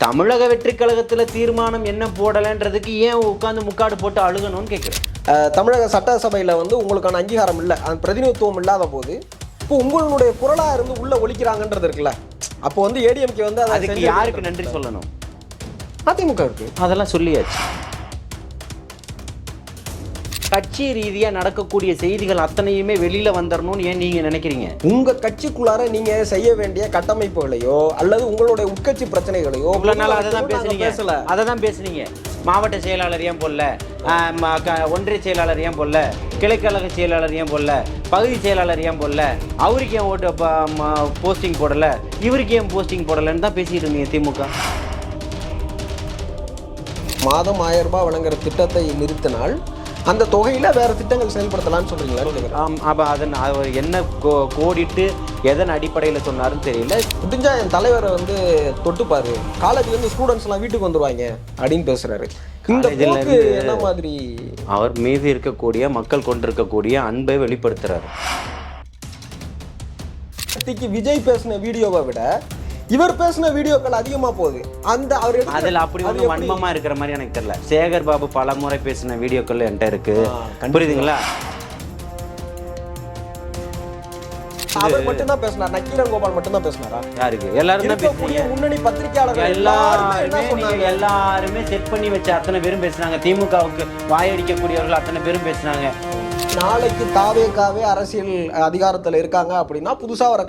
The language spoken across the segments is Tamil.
தமிழக வெற்றி கழகத்துல தீர்மானம் என்ன போடலைன்றதுக்கு ஏன் உட்காந்து முக்காடு போட்டு அழுகணும்னு கேட்குறேன். தமிழக சட்டசபையில் வந்து உங்களுக்கான அங்கீகாரம் இல்லை, அந்த பிரதிநிதித்துவம் இல்லாத போது இப்போ உங்களுடைய குரலாக இருந்து உள்ள ஒழிக்கிறாங்கன்றது இருக்குல்ல, அப்போ வந்து ஏடிஎம்கே வந்து அதுக்கு யாருக்கு நன்றி சொல்லணும்? அதிமுக இருக்கு, அதெல்லாம் சொல்லியாச்சு. கட்சி ரீதியா நடக்கக்கூடிய செய்திகள் அத்தனையுமே வெளியில வந்துடணும்னு ஏன் நீங்க நினைக்கிறீங்க? உங்க கட்சிக்குள்ளார நீங்க செய்ய வேண்டிய கட்டமைப்புகளையோ அல்லது உங்களுடைய உட்கட்சி பிரச்சனைகளையோ அதை தான் பேசுனீங்க. மாவட்ட செயலாளர் ஏன் போடல, ஒன்றிய செயலாளர் ஏன் போடல, கிளைக்கழக செயலாளர் ஏன் போடல, பகுதி செயலாளர் ஏன் போடல, அவருக்கு ஏன் ஓட்டு போஸ்டிங் போடல, இவருக்கு ஏன் போஸ்டிங் போடலன்னு தான் பேசிட்டு இருந்தீங்க. திமுக மாதம் 1000 ரூபாய் வழங்குற திட்டத்தை நிறுத்தினால் அந்த தொகையில வேற திட்டங்கள் செயல்படுத்தலாம்னு சொல்றீங்களா? அப்ப அதன் அவர் என்ன கோடிட்டு எதன் அடிப்படையில் சொன்னாருன்னு தெரியல. முடிஞ்சா என் தலைவரை வந்து தொட்டுப்பாரு, காலேஜ்ல இருந்து ஸ்டூடெண்ட்ஸ் எல்லாம் வீட்டுக்கு வந்துருவாங்க அப்படின்னு பேசுறாரு. இந்த போக்கு என்ன மாதிரி? அவர் மீது இருக்கக்கூடிய மக்கள் கொண்டிருக்கக்கூடிய அன்பை வெளிப்படுத்துறாரு. விஜய் பேசின வீடியோவை விட இவர் பேசின வீடியோக்கள் அதிகமா போகுது. அந்த அவர் அதுல அப்படி ஒரு வன்மமா இருக்கிற மாதிரி எனக்கு தெரியல. சேகர் பாபு பல முறை பேசின வீடியோக்கள் என்கிட்ட இருக்கு, புரியுதுங்களா? அவர் மட்டும் தான் பேசினார், நக்கீரன் கோபால் மட்டும் தான் பேசினாரா? யாருக்கு? எல்லாரும் தான் பேசுறீங்க. முன்னணி பத்திரிகையாளர்கள் எல்லாருமே செட் பண்ணி வச்ச அத்தனை பேரும் பேசுனாங்க. திமுகவுக்கு வாயடிக்கக்கூடியவர்கள் அத்தனை பேரும் பேசுனாங்க. நாளைக்கு தாவேக்காவே அரசியல் அதிகாரத்தில் இருக்காங்க அப்படின்னா புதுசா வர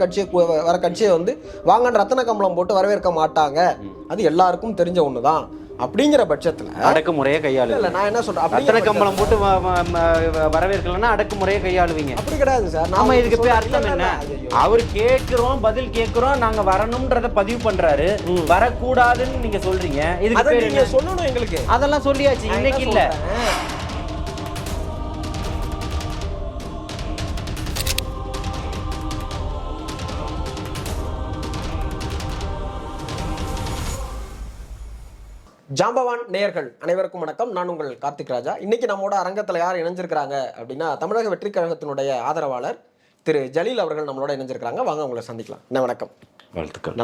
கட்சியை வந்து வாங்க ரத்தன கம்பளம் போட்டு வரவேற்க மாட்டாங்க. அது எல்லாருக்கும் தெரிஞ்ச ஒண்ணுதான். அப்படிங்கிற பட்சத்துல அடக்குமுறையை கையாளு. இல்ல நான் என்ன சொல்றேன், ரத்தன கம்பளம் போட்டு வரவேற்கலன்னா அடக்குமுறையை கையாளுவீங்க. அப்படி கிடையாது சார். நாம இதுக்கு போய் அர்த்தம் என்ன? அவர் கேட்கிறோம், பதில் கேட்கிறோம், நாங்க வரணும்ன்றத பதிவு பண்றாரு, வரக்கூடாதுன்னு நீங்க சொல்றீங்க. இதுக்கு நீங்க சொல்லணும் எங்களுக்கு. அதெல்லாம் சொல்லியாச்சு, இன்னைக்கு இல்ல. ஜாம்பவான் நேயர்கள் அனைவருக்கும் வணக்கம். நான் உங்கள் கார்த்திக் ராஜா. இன்னைக்கு நம்மோட அரங்கத்தில் யார் இணைஞ்சிருக்கிறாங்க அப்படின்னா தமிழக வெற்றி கழகத்தினுடைய ஆதரவாளர் திரு ஜலீல் அவர்கள் நம்மளோட இணைஞ்சிருக்கிறாங்க. வாங்க உங்களை சந்திக்கலாம். என்ன வணக்கம். வாழ்த்துக்கள்.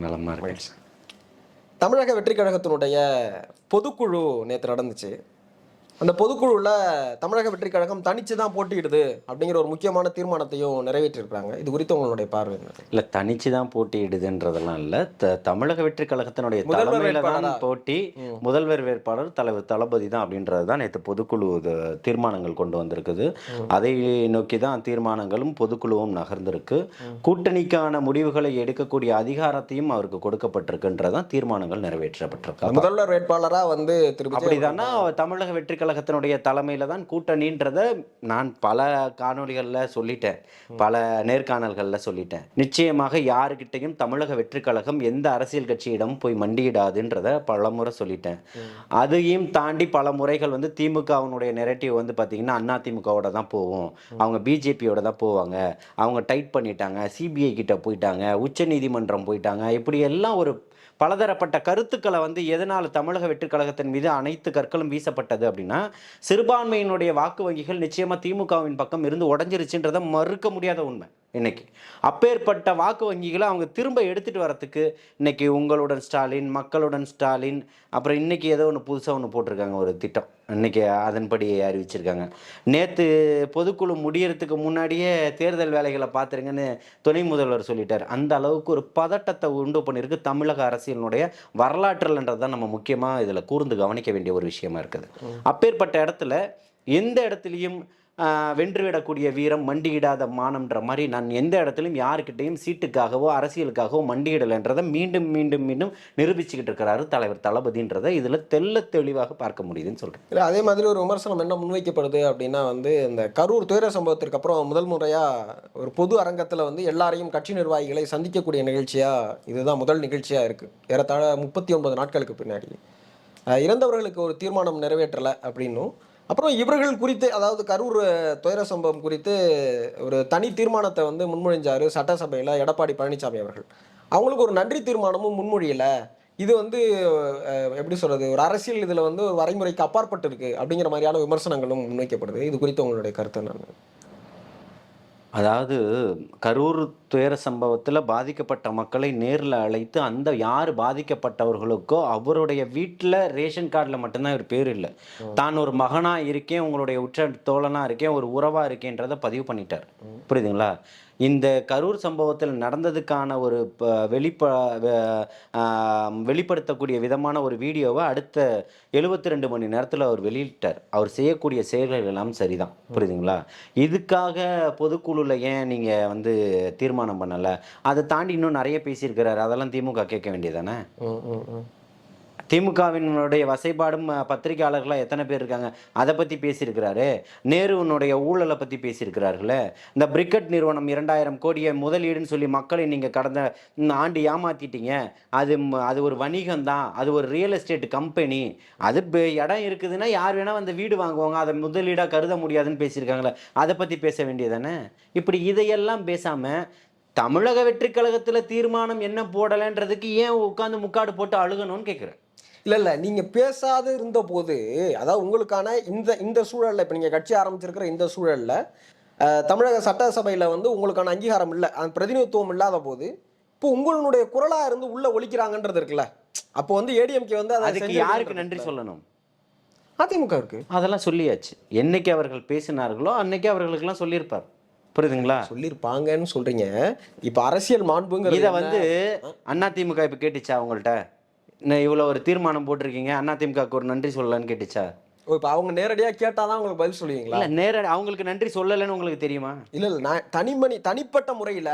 நலமா இருக்கு. தமிழக வெற்றி கழகத்தினுடைய பொதுக்குழு நேற்று நடந்துச்சு. அந்த பொதுக்குழுவில் தமிழக வெற்றி கழகம் தனிச்சு தான் போட்டியிடுது அப்படிங்கிற ஒரு முக்கியமான தீர்மானத்தையும் நிறைவேற்றிருக்காங்க. இது குறித்து உங்களுடைய பார்வை? இல்லை, தனிச்சு தான் போட்டியிடுதுன்றதெல்லாம் இல்லை. தமிழக வெற்றி கழகத்தினுடைய தலைமையில தான் போட்டி. முதல்வர் வேட்பாளர் தலைவர் தளபதி தான் அப்படின்றது தான் நேற்று பொதுக்குழு தீர்மானங்கள் கொண்டு வந்திருக்குது. அதை நோக்கி தான் தீர்மானங்களும் பொதுக்குழுவும் நகர்ந்திருக்கு. கூட்டணிக்கான முடிவுகளை எடுக்கக்கூடிய அதிகாரத்தையும் அவருக்கு கொடுக்கப்பட்டிருக்குன்றதான் தீர்மானங்கள் நிறைவேற்றப்பட்டிருக்கு. முதல்வர் வேட்பாளராக வந்து அப்படிதானா தமிழக வெற்றி கழகத்தினுடைய தலைமையில தான் கூட்டணின்றத நான் பல காணொலிகளில் சொல்லிட்டேன், பல நேர்காணல்களில் சொல்லிட்டேன். நிச்சயமாக யாருக்கிட்டையும் தமிழக வெற்றி கழகம் எந்த அரசியல் கட்சியிடம் போய் மண்டியிடாதுன்றத பல முறை சொல்லிட்டேன். அதையும் தாண்டி பல முறைகள் வந்து திமுகவினுடைய நெரேட்டிவ் வந்து பார்த்தீங்கன்னா அண்ணா திமுகவோட தான் போவோம், அவங்க பிஜேபியோட தான் போவாங்க, அவங்க டைட் பண்ணிட்டாங்க, சிபிஐ கிட்ட போயிட்டாங்க, உச்ச நீதிமன்றம் போயிட்டாங்க, இப்படி எல்லாம் ஒரு பலதரப்பட்ட கருத்துக்களை வந்து எதனால் தமிழக வெற்றி கழகத்தின் மீது அனைத்து கற்களும் வீசப்பட்டது அப்படின்னா, சிறுபான்மையினுடைய வாக்கு வங்கிகள் நிச்சயமாக திமுகவின் பக்கம் இருந்து உடஞ்சிருச்சுன்றதை மறுக்க முடியாத உண்மை. இன்னைக்கு அப்பேற்பட்ட வாக்கு வங்கிகளை அவங்க திரும்ப எடுத்துகிட்டு வரத்துக்கு இன்னைக்கு உங்களுடன் ஸ்டாலின், மக்களுடன் ஸ்டாலின், அப்புறம் இன்னைக்கு ஏதோ ஒன்று புதுசாக ஒன்று போட்டிருக்காங்க, ஒரு திட்டம் இன்னைக்கு அதன்படி அறிவிச்சிருக்காங்க. நேற்று பொதுக்குழு முடியறதுக்கு முன்னாடியே தேர்தல் வேலைகளை பார்த்துருங்கன்னு துணை முதல்வர் சொல்லிட்டார். அந்த அளவுக்கு ஒரு பதட்டத்தை உண்டு பண்ணியிருக்கு தமிழக அரசியலினுடைய வரலாற்றுலன்றது தான் நம்ம முக்கியமாக இதில் கூர்ந்து கவனிக்க வேண்டிய ஒரு விஷயமா இருக்குது. அப்பேற்பட்ட இடத்துல எந்த இடத்துலையும் வென்றுவிடக்கூடிய வீரம், மண்டியிடாத மானம்ன்ற மாதிரி நான் எந்த இடத்துலையும் யாருக்கிட்டையும் சீட்டுக்காகவோ அரசியலுக்காகவோ மண்டியிடலைன்றதை மீண்டும் மீண்டும் மீண்டும் நிரூபிச்சுக்கிட்டு இருக்கிறாரு தலைவர் தளபதின்றதை இதில் தெல்ல தெளிவாக பார்க்க முடியுதுன்னு சொல்கிறேன். இல்லை, அதே மாதிரி ஒரு விமர்சனம் என்ன முன்வைக்கப்படுது அப்படின்னா வந்து இந்த கரூர் துயர சம்பவத்திற்கு அப்புறம் முதல் முறையாக ஒரு பொது அரங்கத்தில் வந்து எல்லாரையும் கட்சி நிர்வாகிகளை சந்திக்கக்கூடிய நிகழ்ச்சியாக இதுதான் முதல் நிகழ்ச்சியாக இருக்குது. ஏறத்தாழ 39 நாட்களுக்கு பின்னாடி இறந்தவர்களுக்கு ஒரு தீர்மானம் நிறைவேற்றலை அப்படின்னும், அப்புறம் இவர்கள் குறித்து, அதாவது கரூர் துயர சம்பவம் குறித்து ஒரு தனி தீர்மானத்தை வந்து முன்மொழிஞ்சார் சட்டசபையில் எடப்பாடி பழனிசாமி அவர்கள். அவங்களுக்கு ஒரு நன்றி தீர்மானமும் முன்மொழியலை. இது வந்து எப்படி சொல்கிறது, ஒரு அரசியல் இதில் வந்து ஒரு வரைமுறைக்கு அப்பாற்பட்டு இருக்குது அப்படிங்கிற மாதிரியான விமர்சனங்களும் முன்வைக்கப்படுது. இது குறித்து உங்களுடைய கருத்து என்ன? அதாவது கரூர் துயர சம்பவத்தில் பாதிக்கப்பட்ட மக்களை நேரில் அழைத்து அந்த யார் பாதிக்கப்பட்டவர்களுக்கோ அவருடைய வீட்டில் ரேஷன் கார்டில் மட்டும்தான் இவர் பேர் இல்லை, தான் ஒரு மகனாக இருக்கேன், உங்களுடைய உற்ற தோழனாக இருக்கேன், ஒரு உறவாக இருக்கேன்றதை பதிவு பண்ணிட்டார். புரியுதுங்களா? இந்த கரூர் சம்பவத்தில் நடந்ததுக்கான ஒரு வெளிப்படுத்தக்கூடிய விதமான ஒரு வீடியோவை அடுத்த 72 மணி நேரத்தில் அவர் வெளியிட்டார். அவர் செய்யக்கூடிய செயல்கள் எல்லாம் சரிதான். புரியுதுங்களா? இதுக்காக பொதுக்குழுவில் ஏன் நீங்கள் வந்து தீர்மானம் பண்ணலை? அதை தாண்டி இன்னும் நிறைய பேசியிருக்கிறாரு. அதெல்லாம் திமுக கேட்க வேண்டியதானே? திமுகவினுடைய வசைபாடும் பத்திரிகையாளர்களாக எத்தனை பேர் இருக்காங்க, அதை பற்றி பேசியிருக்கிறாரு. நேருவினுடைய ஊழலை பற்றி பேசியிருக்கிறார்களே. இந்த பிரிக்கெட் நிறுவனம் 2000 கோடியை முதலீடுன்னு சொல்லி மக்களை நீங்கள் கடந்த ஆண்டு ஏமாற்றிட்டீங்க, அது ஒரு வணிகம் தான், அது ஒரு ரியல் எஸ்டேட் கம்பெனி, அது இடம் இருக்குதுன்னா யார் வேணால் வந்து வீடு வாங்குவாங்க, அதை முதலீடாக கருத முடியாதுன்னு பேசியிருக்காங்களே. அதை பற்றி பேச வேண்டியதானே? இப்படி இதையெல்லாம் பேசாமல் தமிழக வெற்றி கழகத்தில் தீர்மானம் என்ன போடலைன்றதுக்கு ஏன் உட்காந்து முக்காடு போட்டு அழுகணும்னு கேட்குறேன். இல்லை நீங்கள் பேசாது இருந்த போது, அதாவது உங்களுக்கான இந்த சூழலில், இப்போ நீங்கள் கட்சி ஆரம்பிச்சிருக்கிற இந்த சூழலில் தமிழக சட்டசபையில் வந்து உங்களுக்கான அங்கீகாரம் இல்லை, அந்த பிரதிநிதித்துவம் இல்லாத போது இப்போ உங்களுடைய குரலாக இருந்து உள்ள ஒலிக்கிறாங்கன்றது இருக்குல்ல, அப்போ வந்து ஏடிஎம்கே வந்து அதுக்கு யாருக்கு நன்றி சொல்லணும்? அதிமுக இருக்கு. அதெல்லாம் சொல்லியாச்சு. என்னைக்கு அவர்கள் பேசினார்களோ அன்னைக்கு அவர்களுக்கெல்லாம் சொல்லியிருப்பார். புரியுதுங்களா? சொல்லியிருப்பாங்கன்னு சொல்றீங்க. இப்போ அரசியல் மாண்புங்கிற இதை வந்து அதிமுக இப்போ கேட்டுச்சா அவங்கள்ட்ட? இவ்வளோ ஒரு தீர்மானம் போட்டிருக்கீங்க, அதிமுகவுக்கு ஒரு நன்றி சொல்லலான்னு கேட்டுச்சா? இப்போ அவங்க நேரடியாக கேட்டால் தான் உங்களுக்கு பதில் சொல்லுவீங்களா? இல்லை, நேரடி அவங்களுக்கு நன்றி சொல்லலைன்னு உங்களுக்கு தெரியுமா? இல்லை நான் தனிப்பட்ட முறையில்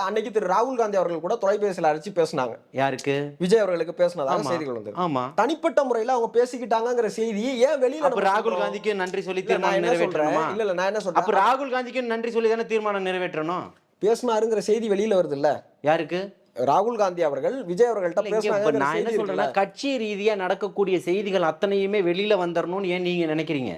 அன்னைக்கு திரு ராகுல் காந்தி அவர்கள் கூட தொலைபேசியில் அழைச்சி பேசினாங்க. யாருக்கு? விஜய் அவர்களுக்கு பேசினதாக செய்திகள் வந்து. ஆமா, தனிப்பட்ட முறையில் அவங்க பேசிக்கிட்டாங்கிற செய்தி ஏன் வெளியில? அப்ப ராகுல் காந்திக்கு நன்றி சொல்லி தீர்மானம் நிறைவேற்றணுமா? இல்ல நான் என்ன சொல்றேன், அப்ப ராகுல் காந்திக்கு நன்றி சொல்லி தானே தீர்மானம் நிறைவேற்றணும். பேசினாருங்கிற செய்தி வெளியில வருது இல்ல? யாருக்கு? ராகுல் காந்தி அவர்கள் விஜய் அவர்கள்ட்ட பேசுறாங்க. நான் என்ன சொல்றேன்னா, கட்சி ரீதியா நடக்கக்கூடிய செய்திகள் அத்தனையுமே வெளியில வந்துடணும்னு ஏன் நீங்க நினைக்கிறீங்க?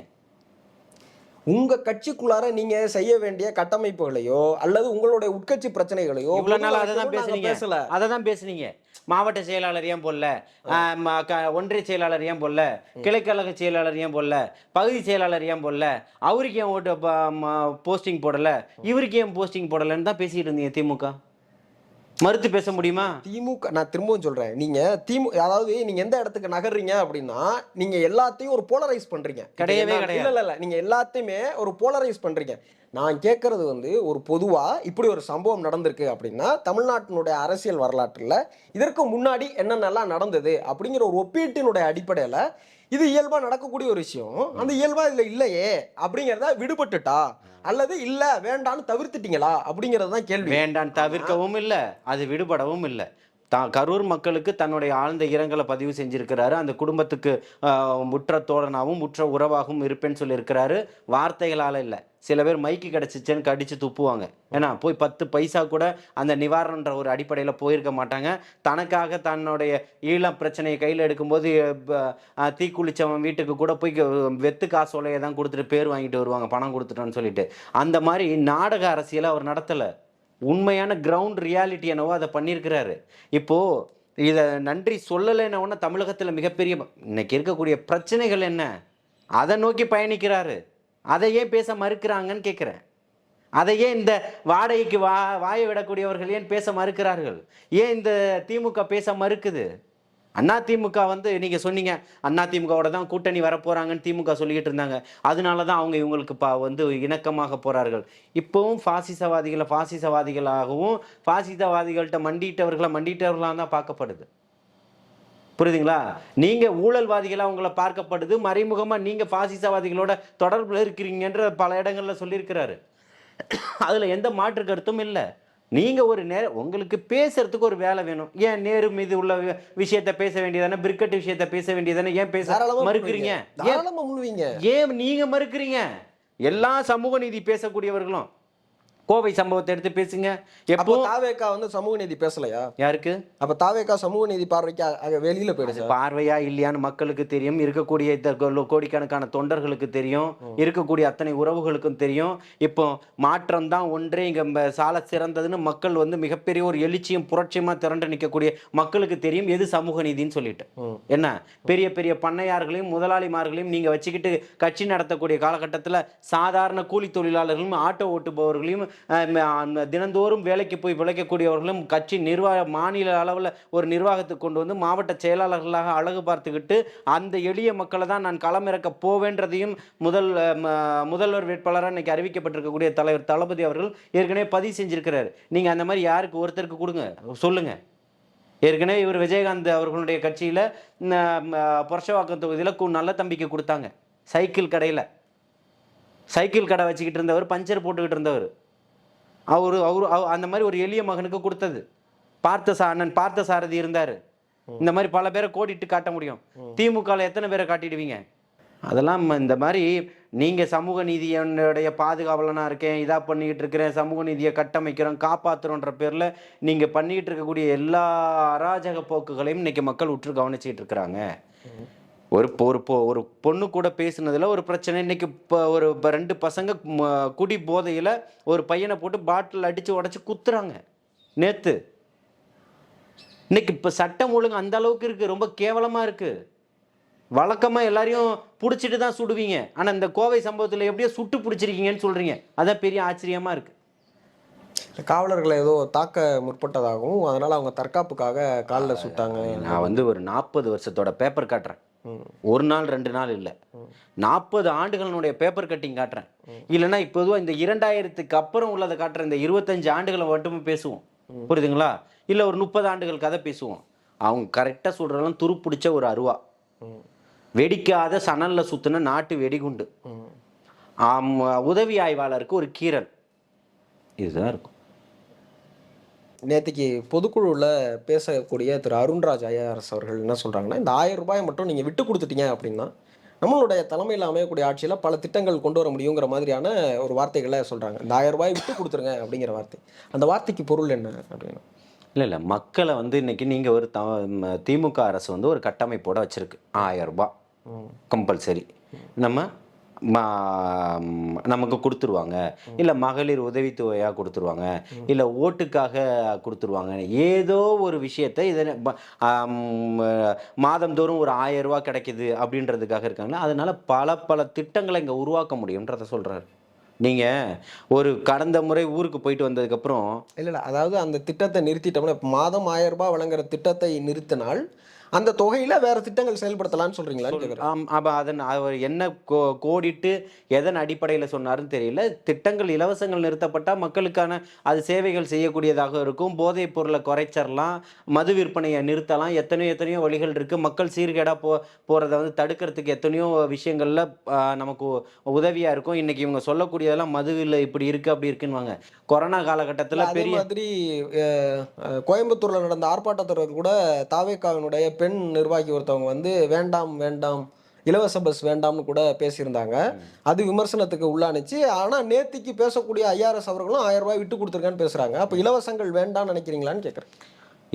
உங்க கட்சிக்குள்ளார நீங்க செய்ய வேண்டிய கட்டமைப்புகளையோ அல்லது உங்களுடைய உட்கட்சி பிரச்சனைகளையோ இவ்வளவு நாள் அதை தான் பேசுனீங்க. மாவட்ட செயலாளர் ஏன் போடல, ஒன்றிய செயலாளர் ஏன் போடல, கிளைக்கழக செயலாளர் ஏன் போடல, பகுதி செயலாளர் ஏன் போடல, அவருக்கு ஏன் ஓட்டு போஸ்டிங் போடல, இவருக்கு ஏன் போஸ்டிங் போடலன்னு தான் பேசிட்டு இருந்தீங்க. திமுக மறுத்து பேச முடியுமா? திமுக, நான் திரும்பவும் சொல்றேன், அதாவது நீங்க எந்த இடத்துக்கு நகர்றீங்க அப்படின்னா நீங்க எல்லாத்தையும் ஒரு போலரைஸ் பண்றீங்க. கிடையவே கிடையாது. இல்ல நீங்க எல்லாத்தையுமே ஒரு போலரைஸ் பண்றீங்க. நான் கேட்கறது வந்து ஒரு பொதுவா இப்படி ஒரு சம்பவம் நடந்திருக்கு அப்படின்னா தமிழ்நாட்டினுடைய அரசியல் வரலாற்றில் இதற்கு முன்னாடி என்னென்னலாம் நடந்தது அப்படிங்கிற ஒரு ஒப்பீட்டினுடைய அடிப்படையில் இது இயல்பா நடக்கக்கூடிய ஒரு விஷயம். அந்த இயல்பா இதுல இல்லையே அப்படிங்கிறத விடுபட்டுட்டா அல்லது இல்ல வேண்டான்னு தவிர்த்துட்டீங்களா அப்படிங்கிறது தான் கேள்வி. வேண்டான்னு தவிர்க்கவும் இல்லை, அது விடுபடவும் இல்லை. கரூர் மக்களுக்கு தன்னுடைய ஆழ்ந்த இரங்கலை பதிவு செஞ்சிருக்கிறாரு. அந்த குடும்பத்துக்கு முற்ற தோழனாகவும் முற்ற உறவாகவும் இருப்பேன்னு சொல்லியிருக்கிறாரு. வார்த்தைகளால் இல்லை, சில பேர் மைக்கு கிடச்சிச்சேன்னு கடிச்சு துப்புவாங்க. ஏன்னா போய் 10 பைசா கூட அந்த நிவாரணன்ற ஒரு அடிப்படையில் போயிருக்க மாட்டாங்க. தனக்காக தன்னுடைய ஈழ பிரச்சனையை கையில் எடுக்கும்போது தீக்குளிச்சவன் வீட்டுக்கு கூட போய் வெத்து காசோலையை தான் கொடுத்துட்டு பேர் வாங்கிட்டு வருவாங்க, பணம் கொடுத்துட்டோன்னு சொல்லிட்டு. அந்த மாதிரி நாடக அரசியலை அவர் நடத்தலை. உண்மையான கிரவுண்ட் ரியாலிட்டி என்னவோ அதை பண்ணியிருக்கிறாரு. இப்போது இதை நன்றி சொல்லலைன்னா தமிழகத்தில் மிகப்பெரிய இன்னைக்கு இருக்கக்கூடிய பிரச்சனைகள் என்ன, அதை நோக்கி பயணிக்கிறாரு. அதை ஏன் பேச மறுக்கிறாங்கன்னு கேட்குறேன். அதை ஏன் இந்த வாடகைக்கு வாய விடக்கூடியவர்கள் ஏன் பேச மறுக்கிறார்கள்? ஏன் இந்த திமுக பேச மறுக்குது? அதிமுக வந்து நீங்கள் சொன்னீங்க அதிமுகவோட தான் கூட்டணி வரப்போகிறாங்கன்னு திமுக சொல்லிக்கிட்டு இருந்தாங்க, அதனால தான் அவங்க இவங்களுக்கு வந்து இணக்கமாக போகிறார்கள். இப்போவும் பாசிசவாதிகளாகவும் பாசிசவாதிகள்கிட்ட மண்டிட்டவர்களாக தான் பார்க்கப்படுது. புரியுதுங்களா? நீங்கள் ஊழல்வாதிகளாக அவங்கள பார்க்கப்படுது. மறைமுகமாக நீங்கள் பாசிசவாதிகளோட தொடர்பில் இருக்கிறீங்கன்ற பல இடங்களில் சொல்லியிருக்கிறாரு. அதில் எந்த மாற்று கருத்தும் இல்லை. நீங்கள் ஒரு உங்களுக்கு பேசுறதுக்கு ஒரு வேலை வேணும். ஏன் நேரு மீது உள்ள விஷயத்தை பேச வேண்டியதானே, பிரிக்கெட் விஷயத்தை பேச வேண்டியதானே, ஏன் பேச மறுக்கிறீங்க? ஏன் நீங்க மறுக்கிறீங்க? எல்லா சமூக நீதி பேசக்கூடியவர்களும் கோவை சம்பவத்தை எடுத்து பேசுங்க. அப்போ எப்போ தாவேகா வந்து சமூக நீதி பேசலையா? யாருக்கு அப்ப தாவேகா சமூக நீதி பார்வைக்கு வெளியில போயிடுச்சு. பார்வையா இல்லையான்னு மக்களுக்கு தெரியும். இருக்கக்கூடிய கோடிக்கணக்கான தொண்டர்களுக்கு தெரியும். இருக்கக்கூடிய அத்தனை உறவுகளுக்கும் தெரியும். இப்போ மாற்றம் தான் ஒன்றே இங்க சால சிறந்ததுன்னு மக்கள் வந்து மிகப்பெரிய ஒரு எழுச்சியும் புரட்சியுமா திரண்டு நிற்கக்கூடிய மக்களுக்கு தெரியும் எது சமூக நீதின்னு சொல்லிட்டு. என்ன பெரிய பெரிய பண்ணையார்களையும் முதலாளிமார்களையும் நீங்க வச்சுக்கிட்டு கட்சி நடத்தக்கூடிய காலகட்டத்தில் சாதாரண கூலி தொழிலாளர்களும் ஆட்டோ ஓட்டுபவர்களையும் தினந்தோறும் வேலைக்கு போய் பிழைக்கக்கூடியவர்களும் கட்சி மாநில அளவில் ஒரு நிர்வாகத்துக்கு கொண்டு வந்து மாவட்ட செயலாளர்களாக அழகு பார்த்துக்கிட்டு அந்த எளிய மக்களை தான் நான் களமிறக்க போவேன்றதையும் முதல்வர் வேட்பாளராக இன்னைக்கு அறிவிக்கப்பட்டிருக்கக்கூடிய தலைவர் தளபதி அவர்கள் ஏற்கனவே பதிவு செஞ்சிருக்கிறார். நீங்க அந்த மாதிரி யாருக்கு ஒருத்தருக்கு கொடுங்க சொல்லுங்க. ஏற்கனவே இவர் விஜயகாந்த் அவர்களுடைய கட்சியில் புரஷவாக்கம் தொகுதியில் நல்ல தம்பிக்கு கொடுத்தாங்க. சைக்கிள் கடை வச்சுக்கிட்டு இருந்தவர், பஞ்சர் போட்டுக்கிட்டு இருந்தவர். அவரு அந்த மாதிரி ஒரு எளிய மகனுக்கு கொடுத்தது. அண்ணன் பார்த்த சாரதி இருந்தார். இந்த மாதிரி பல பேரை கோடிட்டு காட்ட முடியும். திமுகவில் எத்தனை பேரை காட்டிடுவீங்க? அதெல்லாம் இந்த மாதிரி நீங்கள் சமூக நீதியுடைய பாதுகாவலனாக இருக்கேன், இதாக பண்ணிக்கிட்டு இருக்கிறேன், சமூக நீதியை கட்டமைக்கிறோம், காப்பாற்றுறோன்ற பேரில் நீங்கள் பண்ணிக்கிட்டு இருக்கக்கூடிய எல்லா அராஜக போக்குகளையும் இன்னைக்கு மக்கள் உற்று கவனிச்சிட்டு இருக்கிறாங்க. ஒரு பொண்ணு கூட பேசுனதில் ஒரு பிரச்சனை. இன்னைக்கு இப்போ ஒரு 2 பசங்க குடி போதையில் ஒரு பையனை போட்டு பாட்டில் அடித்து உடச்சி குத்துறாங்க நேற்று. இன்னைக்கு இப்போ சட்டம் ஒழுங்கு அந்த அளவுக்கு இருக்குது, ரொம்ப கேவலமாக இருக்குது. வழக்கமாக எல்லாரையும் பிடிச்சிட்டு தான் சுடுவீங்க. ஆனால் இந்த கோவை சம்பவத்தில் எப்படியோ சுட்டு பிடிச்சிருக்கீங்கன்னு சொல்கிறீங்க. அதான் பெரிய ஆச்சரியமாக இருக்குது. காவலர்களை ஏதோ தாக்க முற்பட்டதாகவும் அதனால் அவங்க தற்காப்புக்காக காலில் சுட்டாங்க. நான் வந்து ஒரு 40 வருஷத்தோட பேப்பர் காட்டுறேன். ஒரு நாள் 2 நாள் இல்லை, 40 ஆண்டுகளுடைய பேப்பர் கட்டிங் காட்டுறேன். இல்லைன்னா இப்போதும் இந்த 2000க்கு அப்புறம் உள்ளதை காட்டுறேன். இந்த 25 ஆண்டுகளை மட்டுமே பேசுவோம், புரியுதுங்களா? இல்லை ஒரு 30 ஆண்டுகள் கதை பேசுவோம். அவங்க கரெக்டாக சொல்கிறதெல்லாம் துருப்பிடிச்ச ஒரு அருவா, வெடிக்காத சணலில் சுற்றின நாட்டு வெடிகுண்டு, உதவி ஆய்வாளருக்கு ஒரு கீரல், இதுதான் இருக்கும். நேற்றுக்கு பொதுக்குழுவில் பேசக்கூடிய திரு அருண்ராஜ் ஐஆர்எஸ் அவர்கள் என்ன சொல்கிறாங்கன்னா, இந்த 1000 ரூபாயை மட்டும் நீங்கள் விட்டு கொடுத்துட்டீங்க அப்படின்னா நம்மளுடைய தலைமையில் அமையக்கூடிய ஆட்சியில் பல திட்டங்கள் கொண்டு வர முடியுங்கிற மாதிரியான ஒரு வார்த்தைகளை சொல்கிறாங்க. இந்த 1000 ரூபாயை விட்டு கொடுத்துருங்க அப்படிங்கிற வார்த்தை, அந்த வார்த்தைக்கு பொருள் என்ன அப்படின்னா? இல்லை மக்களை வந்து இன்றைக்கி நீங்கள் ஒரு திமுக அரசு வந்து ஒரு கட்டமைப்போடு வச்சுருக்கு. 1000 ரூபாய் கம்பல்சரி நமக்கு கொடுத்துருவாங்க, இல்லை மகளிர் உதவித்தொகையாக கொடுத்துருவாங்க, இல்லை ஓட்டுக்காக கொடுத்துருவாங்க. ஏதோ ஒரு விஷயத்தை இதை மாதந்தோறும் ஒரு 1000 ரூபா கிடைக்கிது அப்படின்றதுக்காக இருக்காங்களா. அதனால் பல திட்டங்களை இங்கே உருவாக்க முடியும்ன்றதை சொல்கிறாரு. நீங்கள் ஒரு கடந்த முறை ஊருக்கு போயிட்டு வந்ததுக்கப்புறம் இல்லை அதாவது அந்த திட்டத்தை நிறுத்திட்டோம்னா, இப்போ மாதம் 1000 ரூபாய் வழங்குற திட்டத்தை நிறுத்தினால் அந்த தொகையில் வேறு திட்டங்கள் செயல்படுத்தலான்னு சொல்கிறீங்களான்னு கேட்குறேன். அப்போ அதன் அவர் என்ன கோடிட்டு எதன் அடிப்படையில் சொன்னாருன்னு தெரியல. திட்டங்கள் இலவசங்கள் நிறுத்தப்பட்டால் மக்களுக்கான அது சேவைகள் செய்யக்கூடியதாக இருக்கும். போதைப் பொருளை குறைச்சிடலாம், மது விற்பனையை நிறுத்தலாம், எத்தனையோ வழிகள் இருக்குது. மக்கள் சீர்கேடாக போகிறத வந்து தடுக்கிறதுக்கு எத்தனையோ விஷயங்களில் நமக்கு உதவியாக இருக்கும். இன்றைக்கி இவங்க சொல்லக்கூடியதெல்லாம் மதுவில் இப்படி இருக்குது அப்படி இருக்குன்னு கொரோனா காலகட்டத்தில் பெரிய மாதிரி கோயம்புத்தூரில் நடந்த ஆர்ப்பாட்டத்தில் கூட தாவேகாவினுடைய பெண் நிர்வாகி ஒருத்தவங்க வந்து வேண்டாம் இலவச பஸ் வேண்டாம்னு கூட பேசியிருந்தாங்க. அது விமர்சனத்துக்கு உள்ளானுச்சு. ஆனால் நேத்திக்கு பேசக்கூடிய ஐஆர்எஸ் அவர்களும் 1000 ரூபாய் விட்டு கொடுத்துருக்கான்னு பேசுகிறாங்க. அப்போ இலவசங்கள் வேண்டாம்னு நினைக்கிறீங்களான்னு கேட்குறேன்.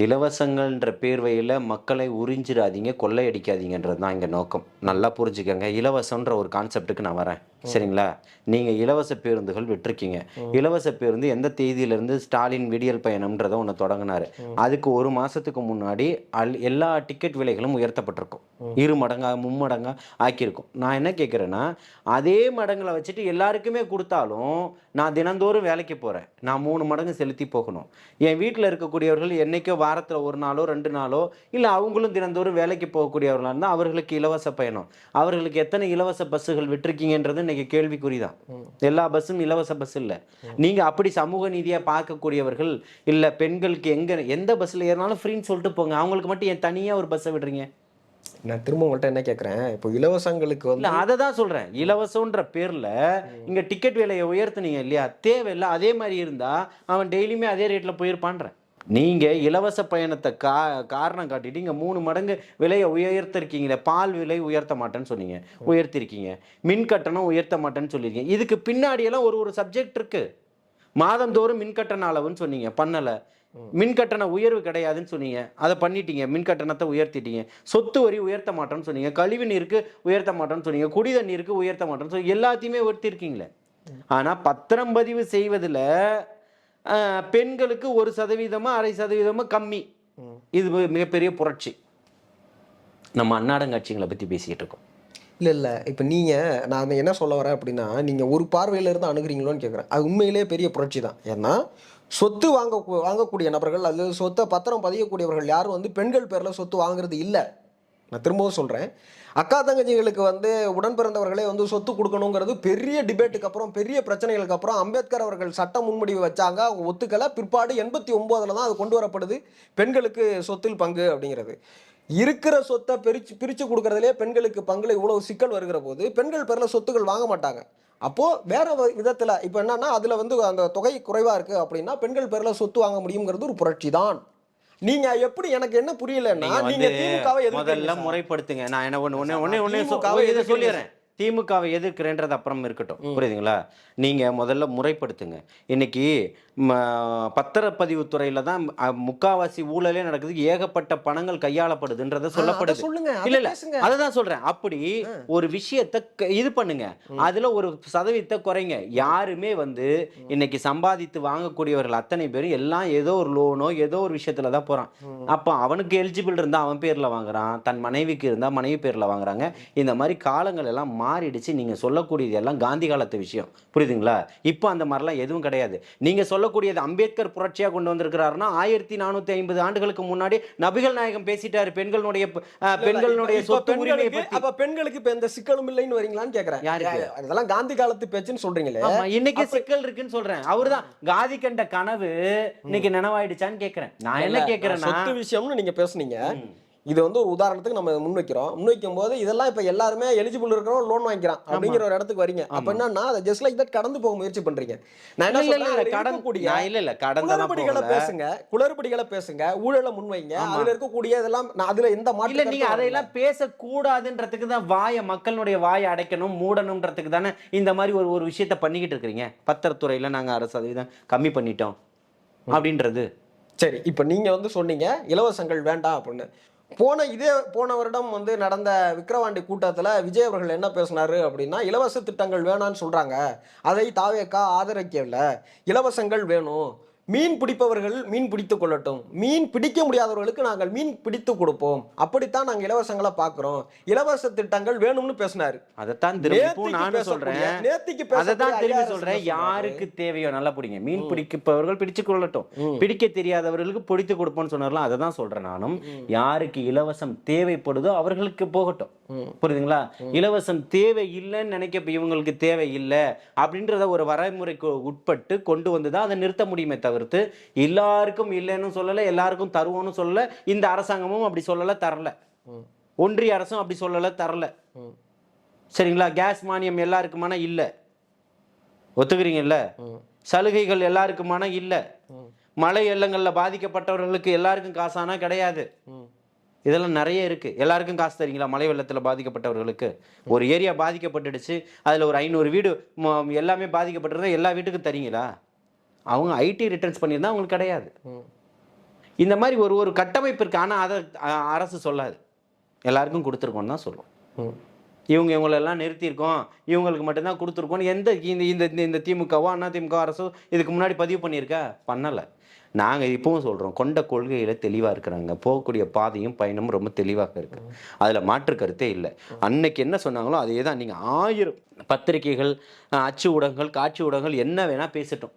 இலவசங்கள்ன்ற பேர்வையில் மக்களை உறிஞ்சிடாதீங்க, கொள்ளையடிக்காதீங்கன்றது தான் இங்கே நோக்கம். நல்லா புரிஞ்சுக்கங்க. இலவசன்ற ஒரு கான்செப்டுக்கு நான் வரேன், சரிங்களா? நீங்கள் இலவச பேருந்துகள் விட்டுருக்கீங்க. இலவச பேருந்து எந்த தேதியிலேருந்து ஸ்டாலின் விடியல் பயணம்ன்றதை ஒன்று தொடங்கினார். அதுக்கு 1 மாதத்துக்கு முன்னாடி எல்லா டிக்கெட் விலைகளும் உயர்த்தப்பட்டிருக்கும். 2 மடங்கா 3 மடங்கா ஆக்கியிருக்கும். நான் என்ன கேட்குறேன்னா, அதே மடங்களை வச்சுட்டு எல்லாருக்குமே கொடுத்தாலும் நான் தினந்தோறும் வேலைக்கு போகிறேன், நான் 3 மடங்கு செலுத்தி போகணும். என் வீட்டில் இருக்கக்கூடியவர்கள் என்றைக்கோ வாரத்தில் 1 நாளோ 2 நாளோ, இல்லை அவங்களும் தினந்தோறும் வேலைக்கு போகக்கூடியவர்களாக இருந்தால் அவர்களுக்கு இலவச பயணம். அவர்களுக்கு எத்தனை இலவச பஸ்ஸுகள் விட்டுருக்கீங்கன்றது இன்னைக்கு கேள்விக்குறிதான். எல்லா பஸ்ஸும் இலவச பஸ் இல்லை. நீங்க அப்படி சமூக நீதியா பார்க்கக்கூடியவர்கள் இல்ல, பெண்களுக்கு எந்த பஸ்ல ஏறினாலும் ஃப்ரீன்னு சொல்லிட்டு போங்க, அவங்களுக்கு மட்டும் ஏன் தனியா ஒரு பஸ்ஸை விடுறீங்க? நான் திரும்ப உங்கள்கிட்ட என்ன கேட்குறேன், இப்போ இலவசங்களுக்கு வந்து அதை தான் சொல்றேன். இலவசம்ன்ற பேர்ல இங்க டிக்கெட் விலையை உயர்த்துனீங்க இல்லையா, தேவையில்லை. அதே மாதிரி இருந்தா அவன் டெய்லியுமே அதே ரேட்ல போயிருப்பான்ற. நீங்கள் இலவச பயணத்தை காரணம் காட்டிட்டு இங்கே 3 மடங்கு விலையை உயர்த்திருக்கீங்களே. பால் விலை உயர்த்த மாட்டேன்னு சொன்னீங்க, உயர்த்திருக்கீங்க. மின் கட்டணம் உயர்த்த மாட்டேன்னு சொல்லியிருக்கீங்க. இதுக்கு பின்னாடியெல்லாம் ஒரு சப்ஜெக்ட் இருக்குது. மாதந்தோறும் மின்கட்டண அளவுன்னு சொன்னீங்க, பண்ணல. மின்கட்டண உயர்வு கிடையாதுன்னு சொன்னீங்க, அதை பண்ணிட்டீங்க. மின்கட்டணத்தை உயர்த்திட்டீங்க. சொத்து வரி உயர்த்த மாட்டோம்னு சொன்னீங்க, கழிவு நீருக்கு உயர்த்த மாட்டோம்னு சொன்னீங்க, குடித நீருக்கு உயர்த்த மாட்டோம்னு சொல்லி எல்லாத்தையுமே உயர்த்திருக்கீங்களே. ஆனா பத்திரம் பதிவு செய்வதில் பெண்களுக்கு 1% 0.5% கம்மி. இது மிகப்பெரிய புரட்சி. நம்ம அன்னாடங்காட்சிகளை பத்தி பேசிக்கிட்டு இருக்கோம். இல்ல இப்போ நான் என்ன சொல்ல வரேன் அப்படின்னா, நீங்க ஒரு பார்வையில இருந்து அணுகுறீங்களோன்னு கேட்குறேன். அது உண்மையிலேயே பெரிய புரட்சி தான். ஏன்னா சொத்து வாங்கக்கூடிய நபர்கள் அல்லது சொத்தை பத்திரம் பதியக்கூடியவர்கள் யாரும் வந்து பெண்கள் பேர்ல சொத்து வாங்குறது இல்ல. நான் திரும்பவும் சொல்றேன். அக்கா தங்கச்சிகளுக்கு வந்து உடன் பிறந்தவர்களே வந்து சொத்து கொடுக்கணுங்கிறது பெரிய டிபேட்டுக்கு அப்புறம், பெரிய பிரச்சனைகளுக்கு அப்புறம் அம்பேத்கர் அவர்கள் சட்ட முன்வடிவு வச்சாங்க. அவங்க ஒத்துக்கல. பிற்பாடு 89ல் தான் அது கொண்டு வரப்படுது, பெண்களுக்கு சொத்தில் பங்கு அப்படிங்கிறது. இருக்கிற சொத்தை பிரிச்சு கொடுக்கறதுலேயே பெண்களுக்கு பங்குல இவ்வளவு சிக்கல் வருகிற போது பெண்கள் பேர்ல சொத்துக்கள் வாங்க மாட்டாங்க. அப்போ வேற விதத்துல இப்போ என்னன்னா அதுல வந்து அந்த தொகை குறைவா இருக்கு அப்படின்னா பெண்கள் பேர்ல சொத்து வாங்க முடியுங்கிறது ஒரு புரட்சி தான். நீங்க எப்படி, எனக்கு என்ன புரியலன்னா, நீங்க திமுகவை முதல்ல முறைப்படுத்துங்க. நான் என்ன ஒண்ணு சொல்லிடுறேன். திமுகவை எதிர்க்கிறேன்றது அப்புறம் இருக்கட்டும், புரியுதுங்களா? நீங்க முதல்ல முறைப்படுத்துங்க. இன்னைக்கு பத்திரப்பதிவுத்துறையில தான் முக்காவாசி ஊழலே நடக்குது. ஏகப்பட்ட பணங்கள் கையாளப்படுதுன்றத சொல்லப்படுது. இல்ல இல்ல, அததான் சொல்றேன். அப்படி ஒரு விஷயத்தை இது பண்ணுங்க, அதுல 1% குறைங்க. யாருமே வந்து இன்னைக்கு சம்பாதித்து வாங்கக்கூடியவர்கள் அத்தனை பேரும் எல்லாம் ஏதோ ஒரு லோனோ ஏதோ ஒரு விஷயத்துல தான் போறான். அப்ப அவனுக்கு எலிஜிபிள் இருந்தா அவன் பேர்ல வாங்குறான், தன் மனைவிக்கு இருந்தா மனைவி பேர்ல வாங்குறாங்க. இந்த மாதிரி காலங்கள் எல்லாம் மாறிடுச்சு. நீங்க சொல்லக்கூடியது எல்லாம் காந்தி காலத்து விஷயம், புரியுதுங்களா? இப்போ அந்த மாதிரிலாம் எதுவும் கிடையாது. நீங்க சொல்லக்கூடியது அம்பேத்கர் புரட்சியா கொண்டு வந்திருக்கிறாருன்னா 1450 ஆண்டுகளுக்கு முன்னாடி நபிகள் நாயகம் பேசிட்டாரு பெண்களுடைய சொத்து உரிமையை பத்தி. அப்ப பெண்களுக்கு இப்ப எந்த சிக்கலும் இல்லைன்னு வரீங்களான்னு கேக்குறேன். யாருக்கு? அதெல்லாம் காந்தி காலத்து பேச்சுன்னு சொல்றீங்களே. இன்னைக்கு சிக்கல் இருக்குன்னு சொல்றேன். அவருதான் காதி கண்ட கனவு இன்னைக்கு நினைவாயிடுச்சான்னு கேக்குறேன். நான் என்ன கேக்குறேன்னா, சொத்து விஷயம்னு நீங்க பேசுனீங்க. இது வந்து ஒரு உதாரணத்துக்கு நம்ம முன்வைக்கும் போது இதெல்லாம் இப்ப எல்லாருமே எலிஜிபிள் இருக்கிறவங்க லோன் வாங்கிக்கிறான் அப்படிங்கிற ஒரு இடத்துக்கு வரீங்க. அப்ப என்னன்னா அதை ஜஸ்ட் லைக் தட் கடந்து போக முயற்சி பண்றீங்க. நான் என்ன சொல்றேன், குளறுபடிகளை பேசுங்க, ஊழலை முன்வைங்க, அதுல இருக்கக்கூடிய இதெல்லாம் அதுல எந்த மாற்றம். நீங்க அதையெல்லாம் பேசக்கூடாதுன்றதுக்கு தான் மக்களுடைய வாயை அடைக்கணும், மூடணும்ன்றதுக்கு தானே இந்த மாதிரி ஒரு விஷயத்த பண்ணிக்கிட்டு இருக்கிறீங்க. பத்திரத்துறையில நாங்க 6% கம்மி பண்ணிட்டோம் அப்படின்றது. சரி, இப்ப நீங்க வந்து சொன்னீங்க இலவசங்கள் வேண்டாம் அப்படின்னு. போன வருடம் வந்து நடந்த விக்கிரவாண்டி கூட்டத்தில் விஜய் அவர்கள் என்ன பேசினாரு அப்படின்னா, இலவச திட்டங்கள் வேணான்னு சொல்றாங்க, அதை தாவேக்கா ஆதரிக்கவில்லை, இலவசங்கள் வேணும், மீன் பிடிப்பவர்கள் மீன் பிடித்து கொள்ளட்டும், மீன் பிடிக்க முடியாதவர்களுக்கு நாங்கள் மீன் பிடித்து கொடுப்போம், அப்படித்தான் நாங்கள் இலவசங்களை பார்க்கிறோம், இலவச திட்டங்கள் வேணும்னு பேசினாரு. அதைத்தான் திரும்ப நானும் சொல்றேன், அதைத்தான் திரும்பி சொல்றேன். யாருக்கு தேவையோ நல்லா பிடிங்க, மீன் பிடிப்பவர்கள் பிடிச்சு கொள்ளட்டும், பிடிக்க தெரியாதவர்களுக்கு பிடித்து கொடுப்போம்னு சொன்னார்லாம். அதை தான் சொல்றேன் நானும். யாருக்கு இலவசம் தேவைப்படுதோ அவர்களுக்கு போகட்டும், புரியுதுங்களா? இலவசம் தேவை இல்லைன்னு நினைக்க இவங்களுக்கு தேவை இல்லை அப்படின்றத ஒரு வரைமுறைக்கு உட்பட்டு கொண்டு வந்துதான் அதை நிறுத்த முடியுமே தவிர்த்து எல்லாருக்கும் இல்லைன்னு சொல்லல, எல்லாருக்கும் தருவோம்னு சொல்லல. இந்த அரசாங்கமும் அப்படி சொல்லல, தரல. ஒன்றிய அரசும் அப்படி சொல்லல, தரல. சரிங்களா? கேஸ் மானியம் எல்லாருக்குமான இல்ல, ஒத்துக்கிறீங்கல்ல? சலுகைகள் எல்லாருக்குமான இல்ல. மழை வெள்ளங்கள்ல பாதிக்கப்பட்டவர்களுக்கு எல்லாருக்கும் காசானா கிடையாது. இதெல்லாம் நிறைய இருக்கு. எல்லாருக்கும் காசு தரீங்களா? மழை வெள்ளத்தில் பாதிக்கப்பட்டவர்களுக்கு ஒரு ஏரியா பாதிக்கப்பட்டுடுச்சு, அதில் ஒரு 500 வீடு எல்லாமே பாதிக்கப்பட்டிருந்தா எல்லா வீட்டுக்கும் தரீங்களா? அவங்க ஐடி ரிட்டர்ன்ஸ் பண்ணியிருந்தா அவங்களுக்கு கிடையாது. இந்த மாதிரி ஒரு கட்டமைப்பு இருக்கு. ஆனால் அதை அரசு சொல்லாது, எல்லாருக்கும் கொடுத்துருக்கோன்னு தான் சொல்லும். இவங்களெல்லாம் நிறுத்தியிருக்கோம், இவங்களுக்கு மட்டும்தான் கொடுத்துருக்கோன்னு எந்த இந்த திமுகவோ அதிமுக அரசோ இதுக்கு முன்னாடி பதிவு பண்ணியிருக்கா? பண்ணலை. நாங்கள் இப்பவும் சொல்கிறோம், கொண்ட கொள்கையில் தெளிவாக இருக்கிறாங்க, போகக்கூடிய பாதையும் பயணமும் ரொம்ப தெளிவாக இருக்கு, அதில் மாற்று கருத்தே இல்லை. அன்னைக்கு என்ன சொன்னாங்களோ அதே தான். நீங்கள் 1000 பத்திரிகைகள், அச்சு ஊடகங்கள், காட்சி ஊடகங்கள் என்ன வேணால் பேசட்டும்,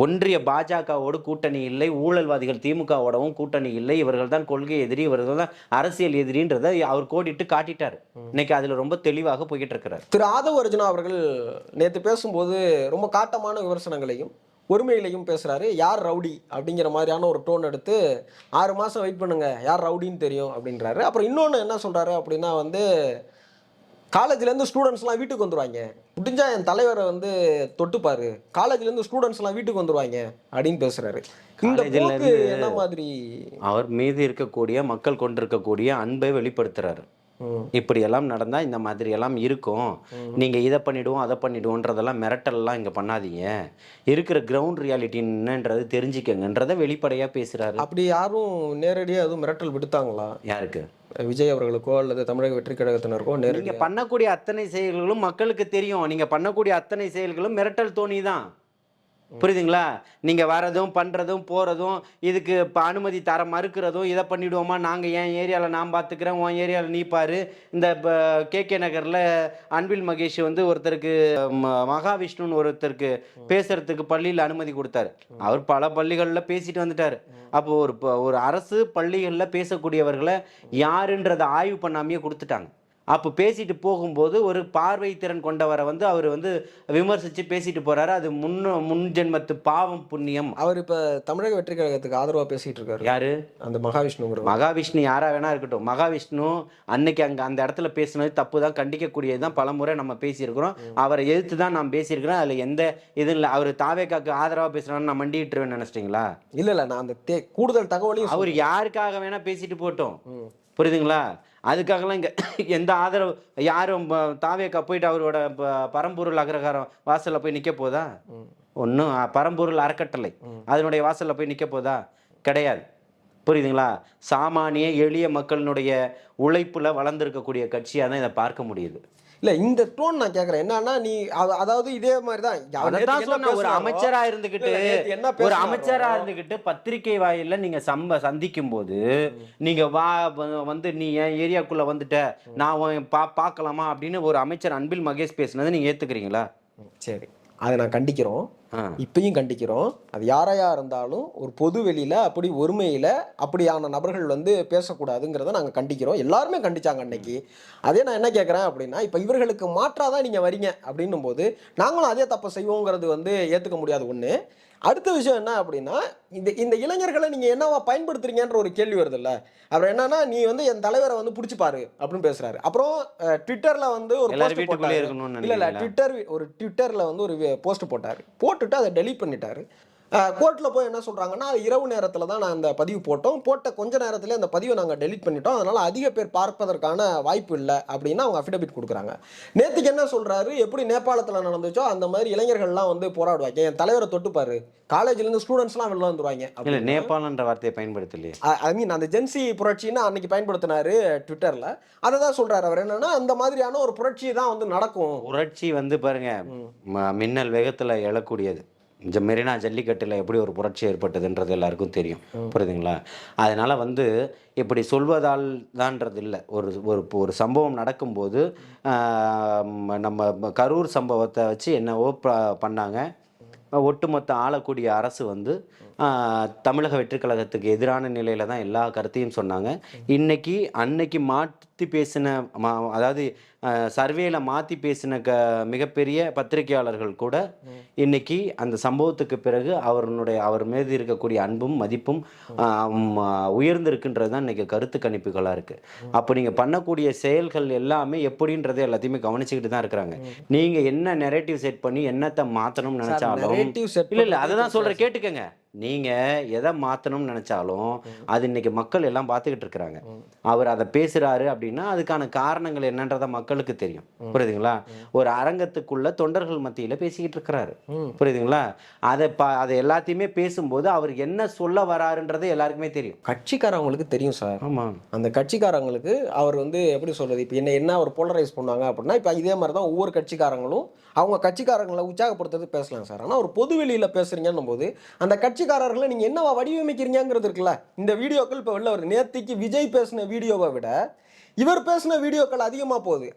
ஒன்றிய பாஜகவோடு கூட்டணி இல்லை, ஊழல்வாதிகள் திமுகவோடவும் கூட்டணி இல்லை, இவர்கள் தான் கொள்கை எதிரி, இவர்கள் தான் அரசியல் எதிரின்றதை அவர் கோடிட்டு காட்டிட்டார். இன்னைக்கு அதில் ரொம்ப தெளிவாக போய்கிட்டு இருக்கிறார். திரு ஆதவ் அர்ஜுனா அவர்கள் நேற்று பேசும்போது ரொம்ப காட்டமான விமர்சனங்களையும் ஒருமையிலையும் பேசுறாரு. யார் ரவுடி அப்படிங்கிற மாதிரியான ஒரு டோன் எடுத்து 6 மாதம் வெயிட் பண்ணுங்க, யார் ரவுடின்னு தெரியும் அப்படின்றாரு. அப்புறம் இன்னொன்று என்ன சொல்றாரு அப்படின்னா வந்து, காலேஜ்லேருந்து ஸ்டூடெண்ட்ஸ்லாம் வீட்டுக்கு வந்துடுவாங்க, முடிஞ்சா என் தலைவரை வந்து தொட்டுப்பாரு, காலேஜ்லேருந்து ஸ்டூடெண்ட்ஸ்லாம் வீட்டுக்கு வந்துடுவாங்க அப்படின்னு பேசுறாரு. இந்த போக்கு என்ன மாதிரி? அவர் மீது இருக்கக்கூடிய மக்கள் கொண்டிருக்கக்கூடிய அன்பை வெளிப்படுத்துறாரு. இப்படியெல்லாம் நடந்தால் இந்த மாதிரியெல்லாம் இருக்கும், நீங்கள் இதை பண்ணிவிடுவோம் அதை பண்ணிவிடுவோன்றதெல்லாம் மிரட்டல்லாம் இங்கே பண்ணாதீங்க, இருக்கிற கிரவுண்ட் ரியாலிட்டி என்னன்றது தெரிஞ்சுக்கங்கன்றதை வெளிப்படையாக பேசுகிறாரு. அப்படி யாரும் நேரடியாக எதுவும் மிரட்டல் விடுத்தாங்களா யாருக்கு? விஜய் அவர்களுக்கோ அல்லது தமிழக வெற்றி கழகத்தினருக்கோ நேரடி? நீங்கள் பண்ணக்கூடிய அத்தனை செயல்களும் மக்களுக்கு தெரியும். நீங்கள் பண்ணக்கூடிய அத்தனை செயல்களும் மிரட்டல் தோணி தான். புரியுதுங்களா? நீங்கள் வரதும் பண்ணுறதும் போகிறதும் இதுக்கு இப்போ அனுமதி தர மறுக்கிறதும், இதை பண்ணிவிடுவோமா, நாங்கள் என் ஏரியாவில் நான் பார்த்துக்கிறேன், உன் ஏரியாவில் நீ பாரு. இந்த இப்போ கேகே நகரில் அன்பில் மகேஷ் வந்து ஒருத்தருக்கு மகாவிஷ்ணுன்னு ஒருத்தருக்கு பேசுறதுக்கு பள்ளியில் அனுமதி கொடுத்தாரு. அவர் பல பள்ளிகளில் பேசிட்டு வந்துட்டார். அப்போது ஒரு அரசு பள்ளிகளில் பேசக்கூடியவர்களை யாருன்றதை ஆய்வு பண்ணாமையே கொடுத்துட்டாங்க. அப்போ பேசிட்டு போகும்போது ஒரு பார்வை திறன் கொண்டவரை வந்து அவர் வந்து விமர்சித்து பேசிட்டு போகிறாரு. அது முன் ஜென்மத்து பாவம் புண்ணியம். அவர் இப்போ தமிழக வெற்றி கழகத்துக்கு ஆதரவாக பேசிகிட்டு இருக்காரு. யாரு? அந்த மகாவிஷ்ணுங்கிற. மகாவிஷ்ணு யாரா வேணா இருக்கட்டும். மகாவிஷ்ணு அன்னைக்கு அந்த இடத்துல பேசுனது தப்பு தான், கண்டிக்கக்கூடியது தான். பலமுறை நம்ம பேசியிருக்கிறோம். அவரை எதிர்த்து தான் நான் பேசியிருக்கிறேன். அதில் எந்த இது இல்லை. அவர் தாவேக்காக்கு ஆதரவாக பேசுகிறான்னு நான் மண்டிட்டுருவேன்னு நினச்சிட்டிங்களா? இல்லை நான் அந்த கூடுதல் தகவலையும் அவர் யாருக்காக வேணா பேசிட்டு போட்டோம். புரியுதுங்களா? அதுக்காகலாம் இங்கே எந்த ஆதரவு யாரும் தாவேக்கா போயிட்டு அவரோட பரம்பொருள் அக்ரஹாரம் வாசலில் போய் நிற்க போதா? ஒன்றும் பரம்பொருள் அறக்கட்டளை அதனுடைய வாசலில் போய் நிற்க போதா? கிடையாது. புரியுதுங்களா? சாமானிய எளிய மக்களினுடைய உழைப்பில் வளர்ந்துருக்கக்கூடிய கட்சியாக தான் இதை பார்க்க முடியுது. இல்லை இந்த டோன் நான் கேட்குறேன் என்னன்னா, நீ அதாவது இதே மாதிரி தான் ஒரு அமைச்சரா இருந்துக்கிட்டு பத்திரிகை வாயில நீங்க சந்திக்கும் போது நீங்க வந்து நீ என் ஏரியாக்குள்ள வந்துட்ட நான் பார்க்கலாமா அப்படின்னு ஒரு அமைச்சர் அன்பில் மகேஷ் பேசுனது நீங்க ஏத்துக்கிறீங்களா? சரி, அதை நான் கண்டிக்கிறோம், இப்பயும் கண்டிக்கிறோம். அது யாரையா இருந்தாலும் ஒரு பொது வெளியில அப்படி ஒருமையில அப்படியான நபர்கள் வந்து பேசக்கூடாதுங்கிறத நாங்கள் கண்டிக்கிறோம். எல்லாருமே கண்டிச்சாங்க அன்னைக்கு. அதே நான் என்ன கேட்குறேன் அப்படின்னா, இப்போ இவர்களுக்கு மாற்றாதான் நீங்கள் வரீங்க அப்படின்னும் போது நாங்களும் அதே தப்பை செய்வோங்கிறது வந்து ஏற்றுக்க முடியாது. ஒன்று. அடுத்த விஷயம் என்ன அப்படின்னா, இந்த இளைஞர்களை நீங்கள் என்னவா பயன்படுத்துறீங்கன்ற ஒரு கேள்வி வருது இல்லை? அப்புறம் என்னன்னா, நீ வந்து என் தலைவரை வந்து பிடிச்சிப்பாரு அப்படின்னு பேசுறாரு. அப்புறம் ட்விட்டர்ல வந்து ஒரு போஸ்ட் போட்டாரு. இல்லை ட்விட்டர்ல வந்து ஒரு போஸ்ட் போட்டுட்டு அதை டெலீட் பண்ணிட்டாரு. கோர்ட்டில் போய் என்ன சொல்கிறாங்கன்னா, அது இரவு நேரத்தில் தான் நான் அந்த பதிவு போட்ட கொஞ்ச நேரத்தில் அந்த பதிவை நாங்கள் டெலிட் பண்ணிட்டோம், அதனால் அதிக பேர் பார்ப்பதற்கான வாய்ப்பு இல்லை அப்படின்னு அவங்க அஃபிடவிட் கொடுக்குறாங்க. நேற்றுக்கு என்ன சொல்கிறாரு, எப்படி நேபாளத்தில் நடந்துச்சோ அந்த மாதிரி இளைஞர்கள்லாம் வந்து போராடுவாங்க, என் தலைவரை தொட்டுப்பாரு, காலேஜ்லேருந்து ஸ்டூடெண்ட்ஸ்லாம் வெளில வந்துருவாங்க. இல்லை நேபாளன்ற வார்த்தையை பயன்படுத்தலையே. ஐ மீன் அந்த ஜென்சி புரட்சின்னு அன்னைக்கு பயன்படுத்தினாரு ட்விட்டரில். அதை தான் சொல்கிறார் அவர். என்னன்னா, அந்த மாதிரியான ஒரு புரட்சி தான் வந்து நடக்கும். புரட்சி வந்து பாருங்க மின்னல் வேகத்தில் எழக்கூடியது. மெரினா ஜல்லிக்கட்டில் எப்படி ஒரு புரட்சி ஏற்பட்டதுன்றது எல்லாருக்கும் தெரியும். புரியுதுங்களா? அதனால் வந்து இப்படி சொல்வதால் தான்றது இல்லை. ஒரு சம்பவம் நடக்கும்போது நம்ம கரூர் சம்பவத்தை வச்சு என்னவோ பண்ணாங்க. ஒட்டுமொத்த ஆளக்கூடிய அரசு வந்து தமிழக வெற்றி கழகத்துக்கு எதிரான நிலையில் தான் எல்லா கருத்தையும் சொன்னாங்க. அன்னைக்கு மாற்றி பேசின அதாவது சர்வேல மாற்றி பேசின மிகப்பெரிய பத்திரிகையாளர்கள் கூட இன்னைக்கு அந்த சம்பவத்துக்கு பிறகு அவர் மீது இருக்கக்கூடிய அன்பும் மதிப்பும் உயர்ந்திருக்குன்றது தான் இன்னைக்கு கருத்து கணிப்புகளாக இருக்குது. அப்போ நீங்கள் பண்ணக்கூடிய செயல்கள் எல்லாமே எப்படின்றது எல்லாத்தையுமே கவனிச்சுக்கிட்டு தான் இருக்கிறாங்க. நீங்கள் என்ன நெரேட்டிவ் செட் பண்ணி என்னத்தை மாற்றணும்னு நினச்சாலும் இல்லை அதை தான் சொல்கிறேன், கேட்டுக்கங்க. நீங்கள் எதை மாற்றணும்னு நினச்சாலும் அது இன்னைக்கு மக்கள் எல்லாம் பார்த்துக்கிட்டு இருக்கிறாங்க. அவர் அதை பேசுகிறாரு அப்படின்னா அதுக்கான காரணங்கள் என்னன்றதை மக்களுக்கு தெரியும். புரியுதுங்களா? ஒரு அரங்கத்துக்குள்ள தொண்டர்கள் மத்தியில் பேசிக்கிட்டு இருக்கிறாரு. புரியுதுங்களா? அதை எல்லாத்தையுமே பேசும்போது அவர் என்ன சொல்ல வராருன்றது எல்லாருக்குமே தெரியும். கட்சிக்காரவங்களுக்கு தெரியும் சார். ஆமாம், அந்த கட்சிக்காரங்களுக்கு அவர் வந்து எப்படி சொல்கிறது, இப்போ என்ன ஒரு போலரைஸ் பண்ணுவாங்க அப்படின்னா, இப்போ இதே மாதிரி தான் ஒவ்வொரு கட்சிக்காரங்களும் அவங்க கட்சிக்காரங்களை உற்சாகப்படுத்துறது பேசலாம் சார். ஆனால் ஒரு பொது வெளியில் பேசுகிறீங்கன்னும் போது அந்த கட்சிக்காரர்களை நீங்கள் என்னவா வடிவமைக்கிறீங்கிறது இருக்குல்ல. இந்த வீடியோக்கள் இப்போ வெளில வருது. நேற்றுக்கு விஜய் பேசின வீடியோவை விட இவர் பேசின வீடியோக்கள் அதிகமாக போகுது.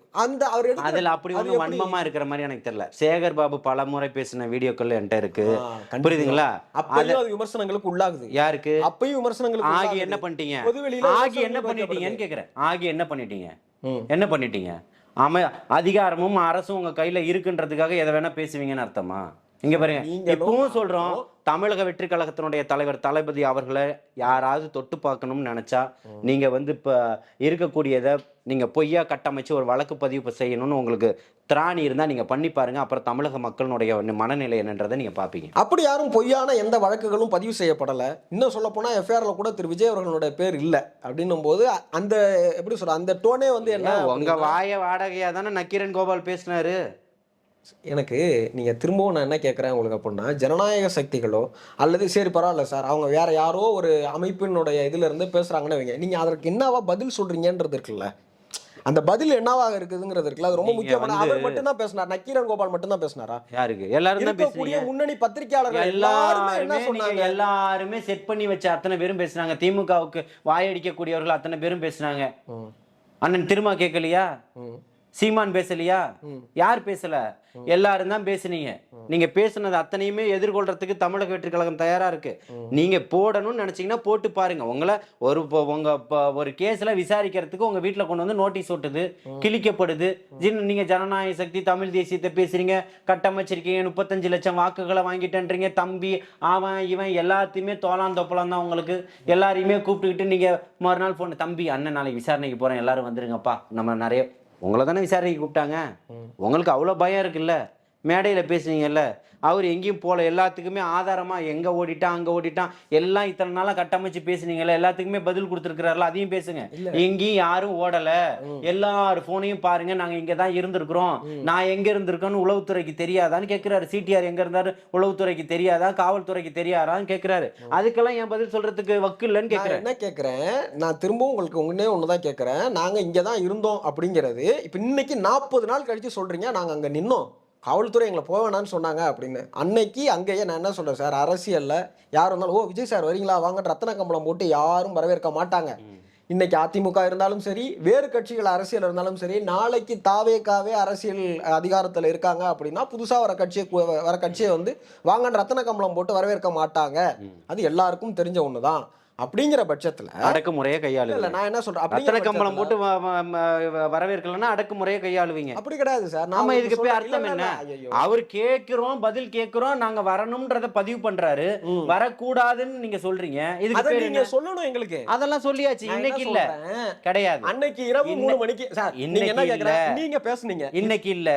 அவர் அதில் அப்படி ஒன்றும் வன்மமாக இருக்கிற மாதிரி எனக்கு தெரியல. சேகர் பாபு பல முறை பேசின வீடியோக்கள் என்கிட்ட இருக்கு. புரியுதுங்களா? அப்பயும் அது விமர்சனங்களுக்கு உள்ளாகுது. யாருக்கு? அப்பயும் விமர்சனங்களுக்கு. ஆகி என்ன பண்ணிட்டீங்க? ஆகி என்ன பண்ணிட்டீங்கன்னு கேட்குறேன். ஆகி என்ன பண்ணிட்டீங்க? என்ன பண்ணிட்டீங்க? அதிகாரமும் அரசும் உங்க கையில இருக்குன்றதுக்காக எதை வேணா பேசுவீங்கன்னு அர்த்தமா? இங்க பாருங்க, நீங்களும் இப்பவும் சொல்றோம், தமிழக வெற்றி கழகத்தினுடைய தலைவர் தளபதி அவர்களை யாராவது தொட்டு பார்க்கணும்னு நினைச்சா நீங்க வந்து இப்ப இருக்கக்கூடியதை நீங்க பொய்யா கட்டமைச்சு ஒரு வழக்கு பதிவு செய்யணும்னு உங்களுக்கு திராணி இருந்தா நீங்க பண்ணி பாருங்க. அப்புறம் தமிழக மக்களுடைய மனநிலை என்னன்றதை நீங்க பாப்பீங்க. அப்படி யாரும் பொய்யான எந்த வழக்குகளும் பதிவு செய்யப்படல. இன்னும் சொல்ல போனா எஃப்ஐஆர்ல கூட திரு விஜய் அவர்களுடைய பேர் இல்ல. அப்படின்னும் போது அந்த எப்படி சொல்ற அந்த டோனே வந்து என்ன உங்க அப்படின்னா, வாய வாடகையா தானே நக்கீரன் கோபால் பேசினாரு. எனக்கு நீங்க திரும்பவும் நான் என்ன கேட்குறேன் உங்களுக்கு அப்படின்னா, ஜனநாயக சக்திகளோ அல்லது சரி பரவாயில்ல சார், அவங்க வேற யாரோ ஒரு அமைப்பினுடைய இதுல இருந்து பேசுறாங்கன்னு வைங்க, நீங்க அதற்கு என்னவா பதில் சொல்றீங்கன்றது இருக்குல்ல. அந்த பதில் என்னவாக இருக்குதுங்கிறது இருக்குல்ல, அது ரொம்ப நீங்க முக்கியமான. வந்து அவர் மட்டும் தான் பேசினார், நக்கீரன் கோபால் மட்டும் தான் பேசினாரா? யாருக்கு? எல்லாரும் தான் இருக்கக்கூடிய பேசுறீங்க. முன்னணி பத்திரிகையாளர்கள் எல்லாருமே என்ன எல்லாருமே நீங்க சொன்னாங்க? எல்லாருமே செட் பண்ணி வச்ச அத்தனை பேரும் பேசுனாங்க. திமுகவுக்கு வாயடிக்கக்கூடியவர்கள் அத்தனை பேரும் பேசுனாங்க. ம், அண்ணன் திருமா கேட்கலையா? ம், சீமான் பேசலையா? ம். யார் பேசல? எல்லாரும் தான் பேசுனீங்க. நீங்க பேசுனது அத்தனையுமே எதிர்கொள்றதுக்கு தமிழக வெற்றி கழகம் தயாரா இருக்கு. நீங்க போடணும்னு நினைச்சீங்கன்னா போட்டு பாருங்க. உங்களை ஒரு கேஸ்ல விசாரிக்கிறதுக்கு உங்க வீட்டுல கொண்டு வந்து நோட்டீஸ் ஓட்டுது, கிழிக்கப்படுது. நீங்க ஜனநாயக சக்தி தமிழ் தேசியத்தை பேசுறீங்க, கட்டமைச்சிருக்கீங்க, 35 லட்சம் வாக்குகளை வாங்கிட்டேன்றீங்க. தம்பி அவன் இவன் எல்லாத்தையுமே தோளான் தொப்பலாம் தான் உங்களுக்கு. எல்லாரையுமே கூப்பிட்டுக்கிட்டு நீங்க மறுநாள் போன தம்பி அண்ணன் நாளைக்கு விசாரணைக்கு போறேன், எல்லாரும் வந்துருங்கப்பா. நம்ம நிறைய உங்களை தானே விசாரணைக்கு கூப்பிட்டாங்க. உங்களுக்கு அவ்வளோ பயம் இருக்குல்ல. மேடையில் பேசுனீங்கல்ல, அவர் எங்கேயும் போல, எல்லாத்துக்குமே ஆதாரமாக எங்கே ஓடிட்டான் அங்கே ஓடிட்டான் எல்லாம் இத்தனை நாளாக கட்டமைச்சு பேசுனீங்கல்ல, எல்லாத்துக்குமே பதில் கொடுத்துருக்கிறாருல, அதையும் பேசுங்க. எங்கேயும் யாரும் ஓடலை, எல்லார் ஃபோனையும் பாருங்க, நாங்கள் இங்கே தான் இருந்திருக்கிறோம். நான் எங்கே இருந்திருக்கோன்னு உளவுத்துறைக்கு தெரியாதான்னு கேட்குறாரு. சிடிஆர் எங்கே இருந்தாரு உளவுத்துறைக்கு தெரியாதா, காவல்துறைக்கு தெரியாதான்னு கேட்குறாரு. அதுக்கெல்லாம் என் பதில் சொல்றதுக்கு வக்கு இல்லைன்னு கேட்குறேன். என்ன கேட்குறேன் நான் திரும்பவும் உங்களுக்கு ஒன்னே ஒன்று தான் கேட்குறேன். நாங்கள் இங்கே தான் இருந்தோம் அப்படிங்கிறது இப்போ இன்னைக்கு 40 நாள் கழித்து சொல்கிறீங்க நாங்கள் அங்கே நின்னோம், காவல்துறை எங்களை போக வேணான்னு சொன்னாங்க அப்படின்னு. அன்னைக்கு அங்கேயே நான் என்ன சொல்கிறேன் சார், அரசியலில் யார் இருந்தாலும் ஓ விஜய் சார் வரீங்களா வாங்கன்னு ரத்தன கம்பளம் போட்டு யாரும் வரவேற்க மாட்டாங்க. இன்னைக்கு அதிமுக இருந்தாலும் சரி, வேறு கட்சிகள் அரசியல் இருந்தாலும் சரி, நாளைக்கு தாவேக்காவே அரசியல் அதிகாரத்தில் இருக்காங்க அப்படின்னா புதுசாக வர கட்சியை வந்து வாங்கன்னு ரத்தன கம்பளம் போட்டு வரவேற்க மாட்டாங்க. அது எல்லாருக்கும் தெரிஞ்ச ஒன்று தான். அப்படிங்கிற பட்சத்துல அடக்குமுறையை கையாளு. இல்ல நான் என்ன சொல்றேன், அத்தனை கம்பளம் போட்டு வரவேற்கலன்னா அடக்குமுறையை கையாளுவீங்க. அப்படி கிடையாது சார். நாம இதுக்கு போய் அர்த்தம் என்ன? அவர் கேட்கிறோம், பதில் கேட்கிறோம், நாங்க வரணும்ன்றத பதிவு பண்றாரு, வரக்கூடாதுன்னு நீங்க சொல்றீங்க. இதுக்கு பேர் நீங்க என்ன? சொல்லணும் எங்களுக்கு. அதெல்லாம் சொல்லியாச்சு. இன்னைக்கு இல்ல, கிடையாது. அன்னைக்கு இரவு 3 மணிக்கு சார் நீங்க என்ன கேக்குறீங்க? நீங்க பேசுனீங்க. இன்னைக்கு இல்ல,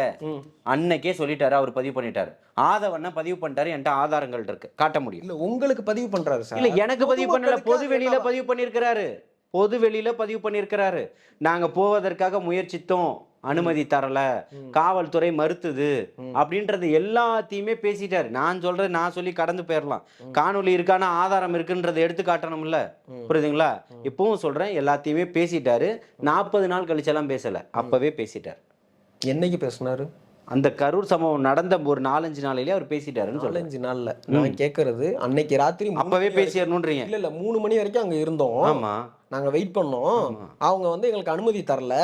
அன்னைக்கே சொல்லிட்டாரு, அவர் பதிவு பண்ணிட்டாரு. ஆதவன பதிவு பண்ணிட்டாரு, என்கிட்ட ஆதாரங்கள் இருக்கு, காட்ட முடியும். இல்ல உங்களுக்கு பதிவு பண்றாரு சார். இல்ல எனக்கு பதிவு பண்ணல, பொது வெளியில பதிவு பண்ணிருக்கிறாரு. பொது வெளியில பதிவு பண்ணிருக்கிறாரு. நாங்க போவதற்காக முயற்சித்தோம், அனுமதி தரல, காவல்துறை மறுத்துது அப்படின்றது எல்லாத்தையுமே பேசிட்டாரு. நான் சொல்றது நான் சொல்லி கடந்து போயிடலாம். காணொலி இருக்கான ஆதாரம் இருக்குன்றதை எடுத்து காட்டணும்ல, புரியுதுங்களா? இப்பவும் சொல்றேன், எல்லாத்தையுமே பேசிட்டாரு. 40 நாள் கழிச்செல்லாம் பேசல, அப்பவே பேசிட்டாரு. என்னைக்கு பேசினாரு? அந்த கரூர் சம்பவம் நடந்த ஒரு 4-5 நாளிலே அவர் பேசிட்டாருன்னு சொல்றேன். 4-5 நாள்ல நான் கேக்குறது அன்னைக்கு ராத்திரி அப்பவே பேசிடணும்ன்றீங்க. இல்ல 3 மணி வரைக்கும் அங்க இருந்தோம். ஆமா, நாங்க வெயிட் பண்ணோம், அவங்க வந்து எங்களுக்கு அனுமதி தரல,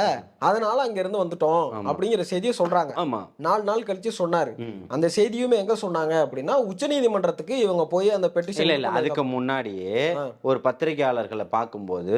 அதனால அங்க இருந்து வந்துட்டோம் அப்படிங்கிற செய்தியை சொல்றாங்க. ஆமா, 4 நாள் கழிச்சு சொன்னாரு. அந்த செய்தியுமே எங்க சொன்னாங்க அப்படின்னா உச்சநீதிமன்றத்துக்கு இவங்க போய் அந்த பெட்டிஷன். இல்ல அதுக்கு முன்னாடியே ஒரு பத்திரிகையாளர்களை பார்க்கும்போது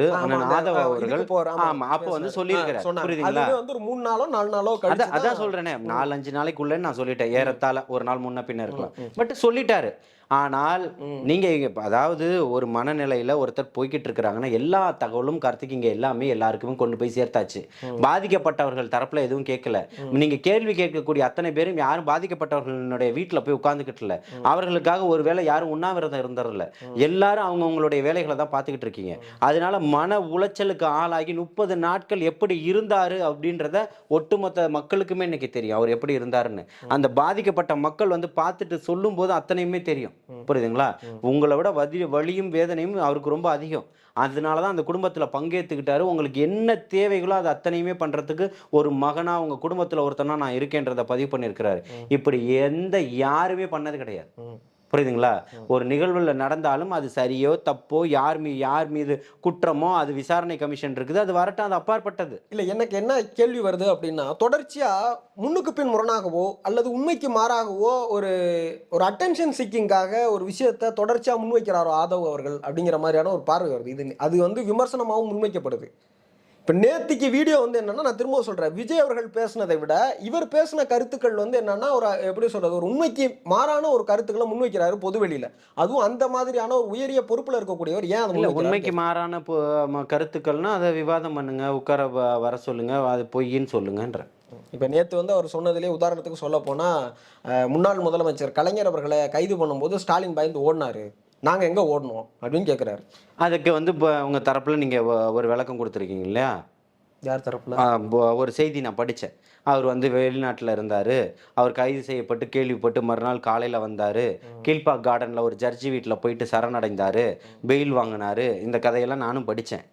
ஆதவ அவர்கள் ஆமா அப்ப வந்து சொல்லியிருக்கிறார். புரியுதுங்களா? அது வந்து ஒரு 3 நாளோ 4 நாளோ கழிச்சு அதான் சொல்றேனே, 4-5 நாளைக்குள்ள நான் சொல்லிட்டேன். ஏறத்தாழ ஒரு நாள் முன்ன பின்ன இருக்கலாம், பட் சொல்லிட்டாரு. ஆனால் நீங்க அதாவது ஒரு மனநிலையில ஒருத்தர் போய்கிட்டு இருக்கிறாங்கன்னா எல்லா தகவலும் கார்த்திக் இங்க எல்லாமே எல்லாருக்குமே கொண்டு போய் சேர்த்தாச்சு. பாதிக்கப்பட்டவர்கள் தரப்புல எதுவும் கேட்கல. நீங்க கேள்வி கேட்கக்கூடிய அத்தனை பேரும் யாரும் பாதிக்கப்பட்டவர்களுடைய வீட்டுல போய் உட்கார்ந்துகிட்டு இல்ல, அவர்களுக்காக ஒருவேளை யாரும் உண்ணாவிரதம் இருந்ததில்ல. எல்லாரும் அவங்கவுங்களுடைய வேலைகளை தான் பார்த்துக்கிட்டு இருக்கீங்க. அதனால மன உளைச்சலுக்கு ஆளாகி 30 நாட்கள் எப்படி இருந்தாரு அப்படின்றத ஒட்டுமொத்த மக்களுக்குமே இன்னைக்கு தெரியும், அவர் எப்படி இருந்தாருன்னு. அந்த பாதிக்கப்பட்ட மக்கள் வந்து பார்த்துட்டு சொல்லும் போது அத்தனையுமே தெரியும். புரியுதுங்களா? உங்களை விட வலியும் வேதனையும் அவருக்கு ரொம்ப அதிகம். அதனாலதான் அந்த குடும்பத்துல பங்கேற்றுக்கிட்டாரு. உங்களுக்கு என்ன தேவைகளோ அது அத்தனையுமே பண்றதுக்கு ஒரு மகனா உங்க குடும்பத்துல ஒருத்தனா நான் இருக்கேன்றதை பதிவு பண்ணியிருக்கிறாரு. இப்படி யாருமே பண்ணது கிடையாது. புரியுதுங்களா? ஒரு நிகழ்வுல நடந்தாலும் அது சரியோ தப்போ, யார் மீது குற்றமோ, அது விசாரணை கமிஷன் இருக்குது, அது வரட்டும், அது அப்பாற்பட்டது. இல்ல எனக்கு என்ன கேள்வி வருது அப்படின்னா, தொடர்ச்சியா முன்னுக்கு பின் முரணாகவோ அல்லது உண்மைக்கு மாறாகவோ ஒரு அட்டென்ஷன் சீக்கிங்காக ஒரு விஷயத்தை தொடர்ச்சியா முன்வைக்கிறாரோ ஆதவ் அவர்கள் அப்படிங்கிற மாதிரியான ஒரு பார்வை வருது. இது அது வந்து விமர்சனமாகவும் முன்வைக்கப்படுது. இப்போ நேத்திக்கு வீடியோ வந்து என்னன்னா, நான் திரும்ப சொல்றேன், விஜய் அவர்கள் பேசினதை விட இவர் பேசின கருத்துக்கள் வந்து என்னன்னா, ஒரு எப்படி சொல்றது, ஒரு உண்மைக்கு மாறான ஒரு கருத்துக்களை முன்வைக்கிறாரு பொதுவெளியில. அதுவும் அந்த மாதிரியான ஒரு உயரிய பொறுப்புல இருக்கக்கூடியவர் ஏன் அதை இல்ல முன்வைக்கிறாரு? உண்மைக்கு மாறான கருத்துக்கள்னா அதை விவாதம் பண்ணுங்க, உட்கார வர சொல்லுங்க, அது பொய்ன்னு சொல்லுங்கன்ற. இப்போ நேத்து வந்து அவர் சொன்னதிலே உதாரணத்துக்கு சொல்ல போனா, முன்னாள் முதலமைச்சர் கலைஞர் அவர்களை கைது பண்ணும்போது ஸ்டாலின் பயந்து ஓடினாரு. நாங்க எங்க ஓடணும் அப்படின்னு கேட்கிறாரு. அதுக்கு வந்து இப்போ உங்க தரப்புல நீங்க ஒரு விளக்கம் கொடுத்துருக்கீங்க இல்லையா? யார் தரப்புல? ஒரு செய்தி நான் படித்தேன். அவர் வந்து வெளிநாட்டில் இருந்தார், அவர் கைது செய்யப்பட்டு கேள்விப்பட்டு மறுநாள் காலையில் வந்தார், கீழ்பாக் கார்டனில் ஒரு ஜட்ஜி வீட்டில் போயிட்டு சரணடைந்தார், பெயில் வாங்கினாரு, இந்த கதையெல்லாம் நானும் படித்தேன்.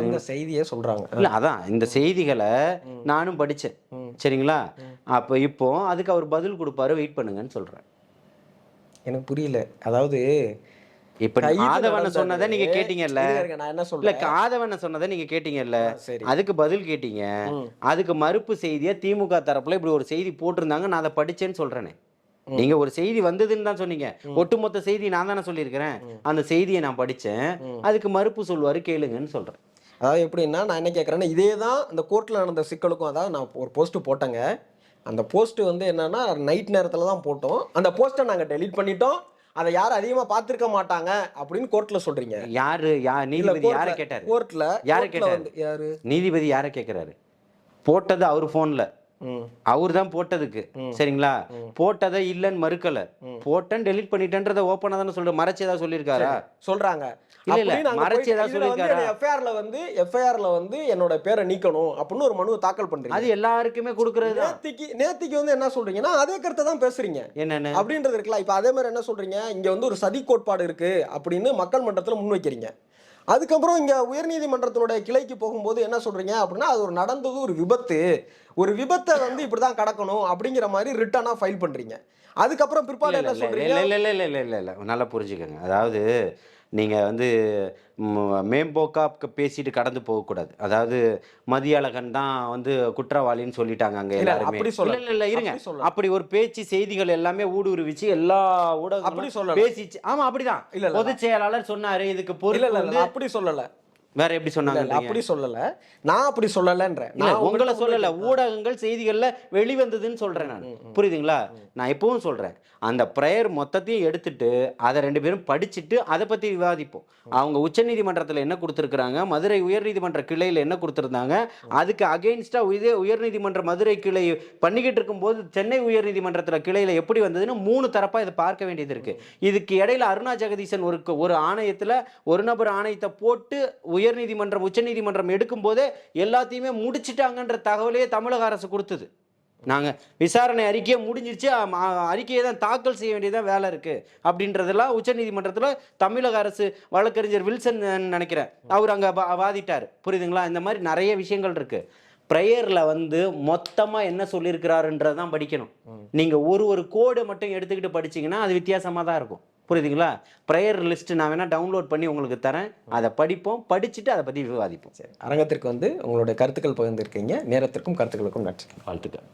இந்த செய்தியே சொல்றாங்க. இல்லை அதான் இந்த செய்திகளை நானும் படித்தேன். சரிங்களா? அப்போ இப்போ அதுக்கு அவர் பதில் கொடுப்பாரு, வெயிட் பண்ணுங்கன்னு சொல்கிறேன். எனக்கு புரியல. அதாவது இப்ப ஆதவன சொன்னதை நீங்க கேட்டீங்கல்ல, நான் என்ன இல்ல சொல்றேன், ஆதவன சொன்னதை நீங்க கேட்டீங்கல்ல, சரி, அதுக்கு பதில் கேட்டீங்க. அதுக்கு மறுப்பு செய்தியா திமுக தரப்புல இப்படி ஒரு செய்தி போட்டிருந்தாங்க, நான் அதை படிச்சேன்னு சொல்றேனே. நீங்க ஒரு செய்தி வந்ததுன்னு தான் சொன்னீங்க, ஒட்டுமொத்த செய்தி நான் தானே சொல்லியிருக்கிறேன். அந்த செய்தியை நான் படிச்சேன், அதுக்கு மறுப்பு சொல்லுவாரு, கேளுங்கன்னு சொல்றேன். அதாவது எப்படின்னா, நான் என்ன கேட்குறேன்னா, இதே தான் இந்த கோர்ட்டில் நடந்த சிக்கலுக்கும். அதாவது நான் ஒரு போஸ்ட் போட்டேங்க. அந்த போஸ்ட் வந்து என்னன்னா, நைட் நேரத்தில் தான் போட்டோம். அந்த போஸ்ட்டை நாங்கள் டெலீட் பண்ணிட்டோம். அதை யாரும் அதிகமாக பார்த்துருக்க மாட்டாங்க அப்படின்னு கோர்ட்டில் சொல்றீங்க. நீதிபதி யாரை கேட்டாரு? கோர்ட்டில் யாரை கேட்டாரு? யாரு நீதிபதி யாரை கேட்கிறாரு? போட்டது அவர் போன்ல, அவர் தான் போட்டதுக்கு. சரிங்களா? போட்டதை இல்லன்னு மறுக்கல, போட்டேன் டெலீட் பண்ணிட்டேன்றத ஓப்பனா தானே சொல்ற. மறைச்சு ஏதாவது சொல்லியிருக்காரா? சொல்றாங்க. இல்ல இல்ல மறைச்சு ஏதாவது சொல்லியிருக்காரா? எஃப்ஐஆர்ல வந்து என்னோட பேரை நீக்கணும் அப்படின்னு ஒரு மனுவை தாக்கல் பண்றீங்க. அது எல்லாருக்குமே கொடுக்கறது. நேத்திக்கு வந்து என்ன சொல்றீங்கன்னா, அதே கருத்தை தான் பேசுறீங்க என்னன்னு அப்படின்றது இருக்குல்ல. இப்ப அதே மாதிரி என்ன சொல்றீங்க, இங்க வந்து ஒரு சதி கோட்பாடு இருக்கு அப்படின்னு மக்கள் மன்றத்துல முன்வைக்கிறீங்க. அதுக்கப்புறம் இங்க உயர்நீதிமன்றத்தினுடைய கிளைக்கு போகும்போது என்ன சொல்றீங்க அப்படின்னா, அது ஒரு நடந்தது ஒரு விபத்து, ஒரு விபத்தை வந்து இப்படிதான் கடக்கணும் அப்படிங்கிற மாதிரி ரிட்டனா ஃபைல் பண்றீங்க. அதுக்கப்புறம் பிற்பாடு என்ன சொல்றீங்க? இல்ல நல்லா புரிஞ்சுக்கங்க. அதாவது நீங்க வந்து மேம்போக்கா பேசிட்டு கடந்து போகக்கூடாது. அதாவது மதியழகன் தான் வந்து குற்றவாளின்னு சொல்லிட்டாங்க அங்க எல்லாருமே. இல்ல இருங்க, அப்படி ஒரு பேச்சு செய்திகள் எல்லாமே ஊடுருவிச்சு எல்லா ஊடகங்களும் பேசிச்சு. ஆமா அப்படிதான். பொதுச் செயலாளர் சொன்னாரு இதுக்கு பொறுப்பு. அப்படி சொல்லல, வேற எப்படி சொன்னாங்க? அப்படி சொல்லல, நான் அப்படி சொல்லலன்றேன். உங்களை சொல்லல, ஊடகங்கள் செய்திகள்ல வெளிவந்ததுன்னு சொல்றேன் நான். புரியுதுங்களா? நான் எப்பவும் சொல்றேன், அந்த பிரேயர் மொத்தத்தையும் எடுத்துட்டு அதை 2 பேரும் படிச்சுட்டு அதை பத்தி விவாதிப்போம். அவங்க உச்சநீதிமன்றத்தில் என்ன கொடுத்துருக்காங்க, மதுரை உயர்நீதிமன்ற கிளையில என்ன கொடுத்துருந்தாங்க, அதுக்கு அகெயின்ஸ்டா இதே உயர்நீதிமன்ற மதுரை கிளை பண்ணிக்கிட்டு இருக்கும்போது சென்னை உயர்நீதிமன்றத்தில் கிளையில எப்படி வந்ததுன்னு 3 தரப்பா இதை பார்க்க வேண்டியது இருக்கு. இதுக்கு இடையில அருணா ஜெகதீசன் ஒரு ஆணையத்துல ஒரு நபர் ஆணையத்தை போட்டு உயர்நீதிமன்றம் உச்சநீதிமன்றம் எடுக்கும் போதே எல்லாத்தையுமே முடிச்சிட்டாங்கன்ற தகவலையே தமிழக அரசு கொடுத்தது. நாங்கள் விசாரணை அறிக்கையை முடிஞ்சிருச்சு, அறிக்கையை தான் தாக்கல் செய்ய வேண்டியதான் வேலை இருக்குது அப்படின்றதெல்லாம் உச்சநீதிமன்றத்தில் தமிழக அரசு வழக்கறிஞர் வில்சன் நினைக்கிறேன் அவர் அங்கே வாதிட்டார். புரியுதுங்களா? இந்த மாதிரி நிறைய விஷயங்கள் இருக்குது. ப்ரேயரில் வந்து மொத்தமாக என்ன சொல்லியிருக்கிறாருன்றது தான் படிக்கணும். நீங்கள் ஒரு கோடை மட்டும் எடுத்துக்கிட்டு படிச்சிங்கன்னா அது வித்தியாசமாக தான் இருக்கும். புரியுதுங்களா? ப்ரேயர் லிஸ்ட் நான் வேணால் டவுன்லோட் பண்ணி உங்களுக்கு தரேன், அதை படிப்போம், படிச்சுட்டு அதை பற்றி விவாதிப்போம். சரி, அரங்கத்திற்கு வந்து உங்களுடைய கருத்துக்கள் பகிர்ந்திருக்கீங்க. நேரத்திற்கும் கருத்துக்களுக்கும் நன்றி. வாழ்த்துக்கள்.